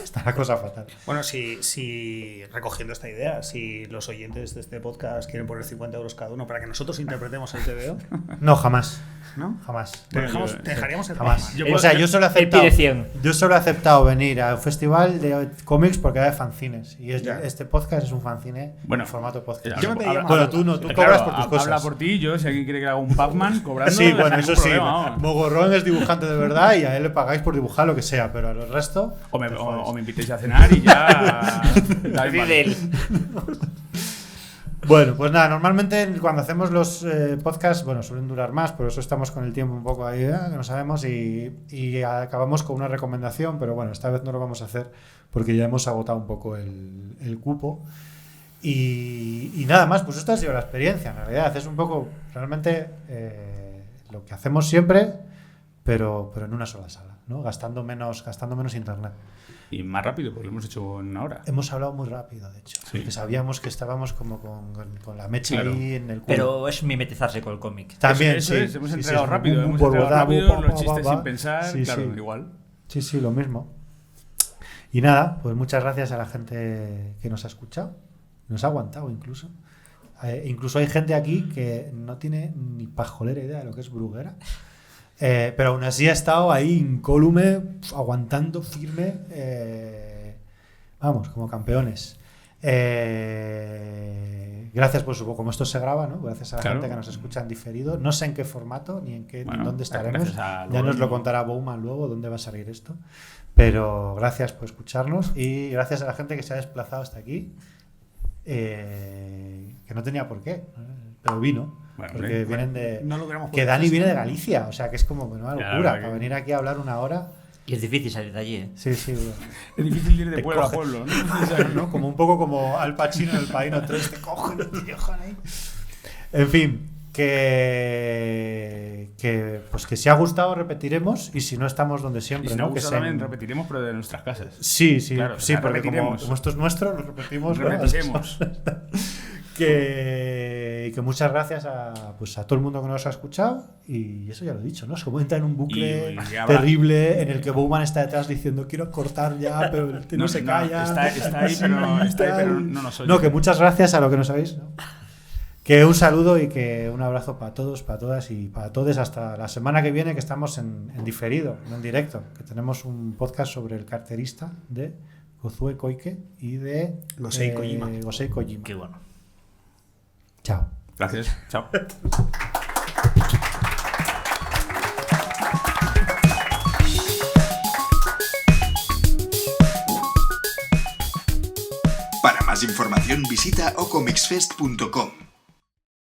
Está la cosa fatal. Bueno, si recogiendo esta idea, si los oyentes de este podcast quieren poner 50 euros cada uno para que nosotros interpretemos el TVO. No, jamás. ¿No? Jamás. Te dejaríamos el jamás. programa. O sea, yo solo he pide aceptado venir a un festival de cómics porque era de fanzines. Y este podcast es un fanzine en formato podcast. Yo me pedía bueno, tú cobras por tus cosas. Habla por ti, yo, si alguien quiere que haga un Pac-Man cobrando. Sí, bueno, eso sí. Problema, Mogorrón es dibujante de verdad y a él le pagáis por dibujar lo que sea, pero al resto. O me invitéis a cenar y ya. Bueno, pues nada, normalmente cuando hacemos los podcasts, suelen durar más, por eso estamos con el tiempo un poco ahí, que no sabemos, y acabamos con una recomendación, pero bueno, esta vez no lo vamos a hacer porque ya hemos agotado un poco el cupo. Y nada más, pues esta ha sido la experiencia, en realidad. Es un poco, realmente, lo que hacemos siempre, pero en una sola sala, ¿no? Gastando menos internet. Y más rápido, porque lo hemos hecho en una hora. Hemos hablado muy rápido, de hecho, porque sabíamos que estábamos como con la mecha ahí en el culo. Pero es mimetizarse con el cómic. También, Eso sí. es, hemos Sí, entregado sí, rápido, bum, hemos bum, entregado bordado, rápido, pa, los pa, chistes pa, sin pensar, sí, claro, sí. igual. Sí, lo mismo. Y nada, pues muchas gracias a la gente que nos ha escuchado, nos ha aguantado incluso. Incluso hay gente aquí que no tiene ni pajolera idea de lo que es Bruguera, pero aún así ha estado ahí incólume, aguantando firme, vamos, como campeones. Gracias, pues como esto se graba, ¿no? Gracias a la gente que nos escucha en diferido. No sé en qué formato ni en dónde estaremos. Ya nos lo contará Bowman luego dónde va a salir esto. Pero gracias por escucharnos y gracias a la gente que se ha desplazado hasta aquí. Que no tenía por qué, pero vino. Bueno, porque vienen de. no lo hubiéramos que podido Dani hacer. viene de Galicia, o sea que es como una locura. que- Para venir aquí a hablar una hora. Y es difícil salir de allí, ¿eh? Sí, bueno. Es difícil ir de Te pueblo a coge. pueblo, ¿no? O sea, ¿no? Como un poco como Al Pacino en El Padrino 3, te cogen y te dejan ahí. En fin, pues que si ha gustado repetiremos y si no estamos donde Y siempre, si ¿no? no Que gusta también repetiremos, pero de nuestras casas. Sí, Claro, o sí, sea, porque repetiremos. como esto es nuestro, lo repetimos. ¿no? Repetiremos. Que muchas gracias a todo el mundo que nos ha escuchado y eso ya lo he dicho, ¿no? Es como entra en un bucle Y habrá- terrible en el que Bowman está detrás diciendo quiero cortar ya, pero el tío no se calla. Está ahí, pero no nos oye. No, que muchas gracias a lo que no sabéis, ¿no? Que un saludo y que un abrazo para todos, para todas y para todos hasta la semana que viene, que estamos en diferido, no en directo, que tenemos un podcast sobre el carterista de Gozue Koike y de Gosei Kojima. Gosei Kojima. Qué bueno. Chao. Gracias, chao. Para más información visita ocomixfest.com.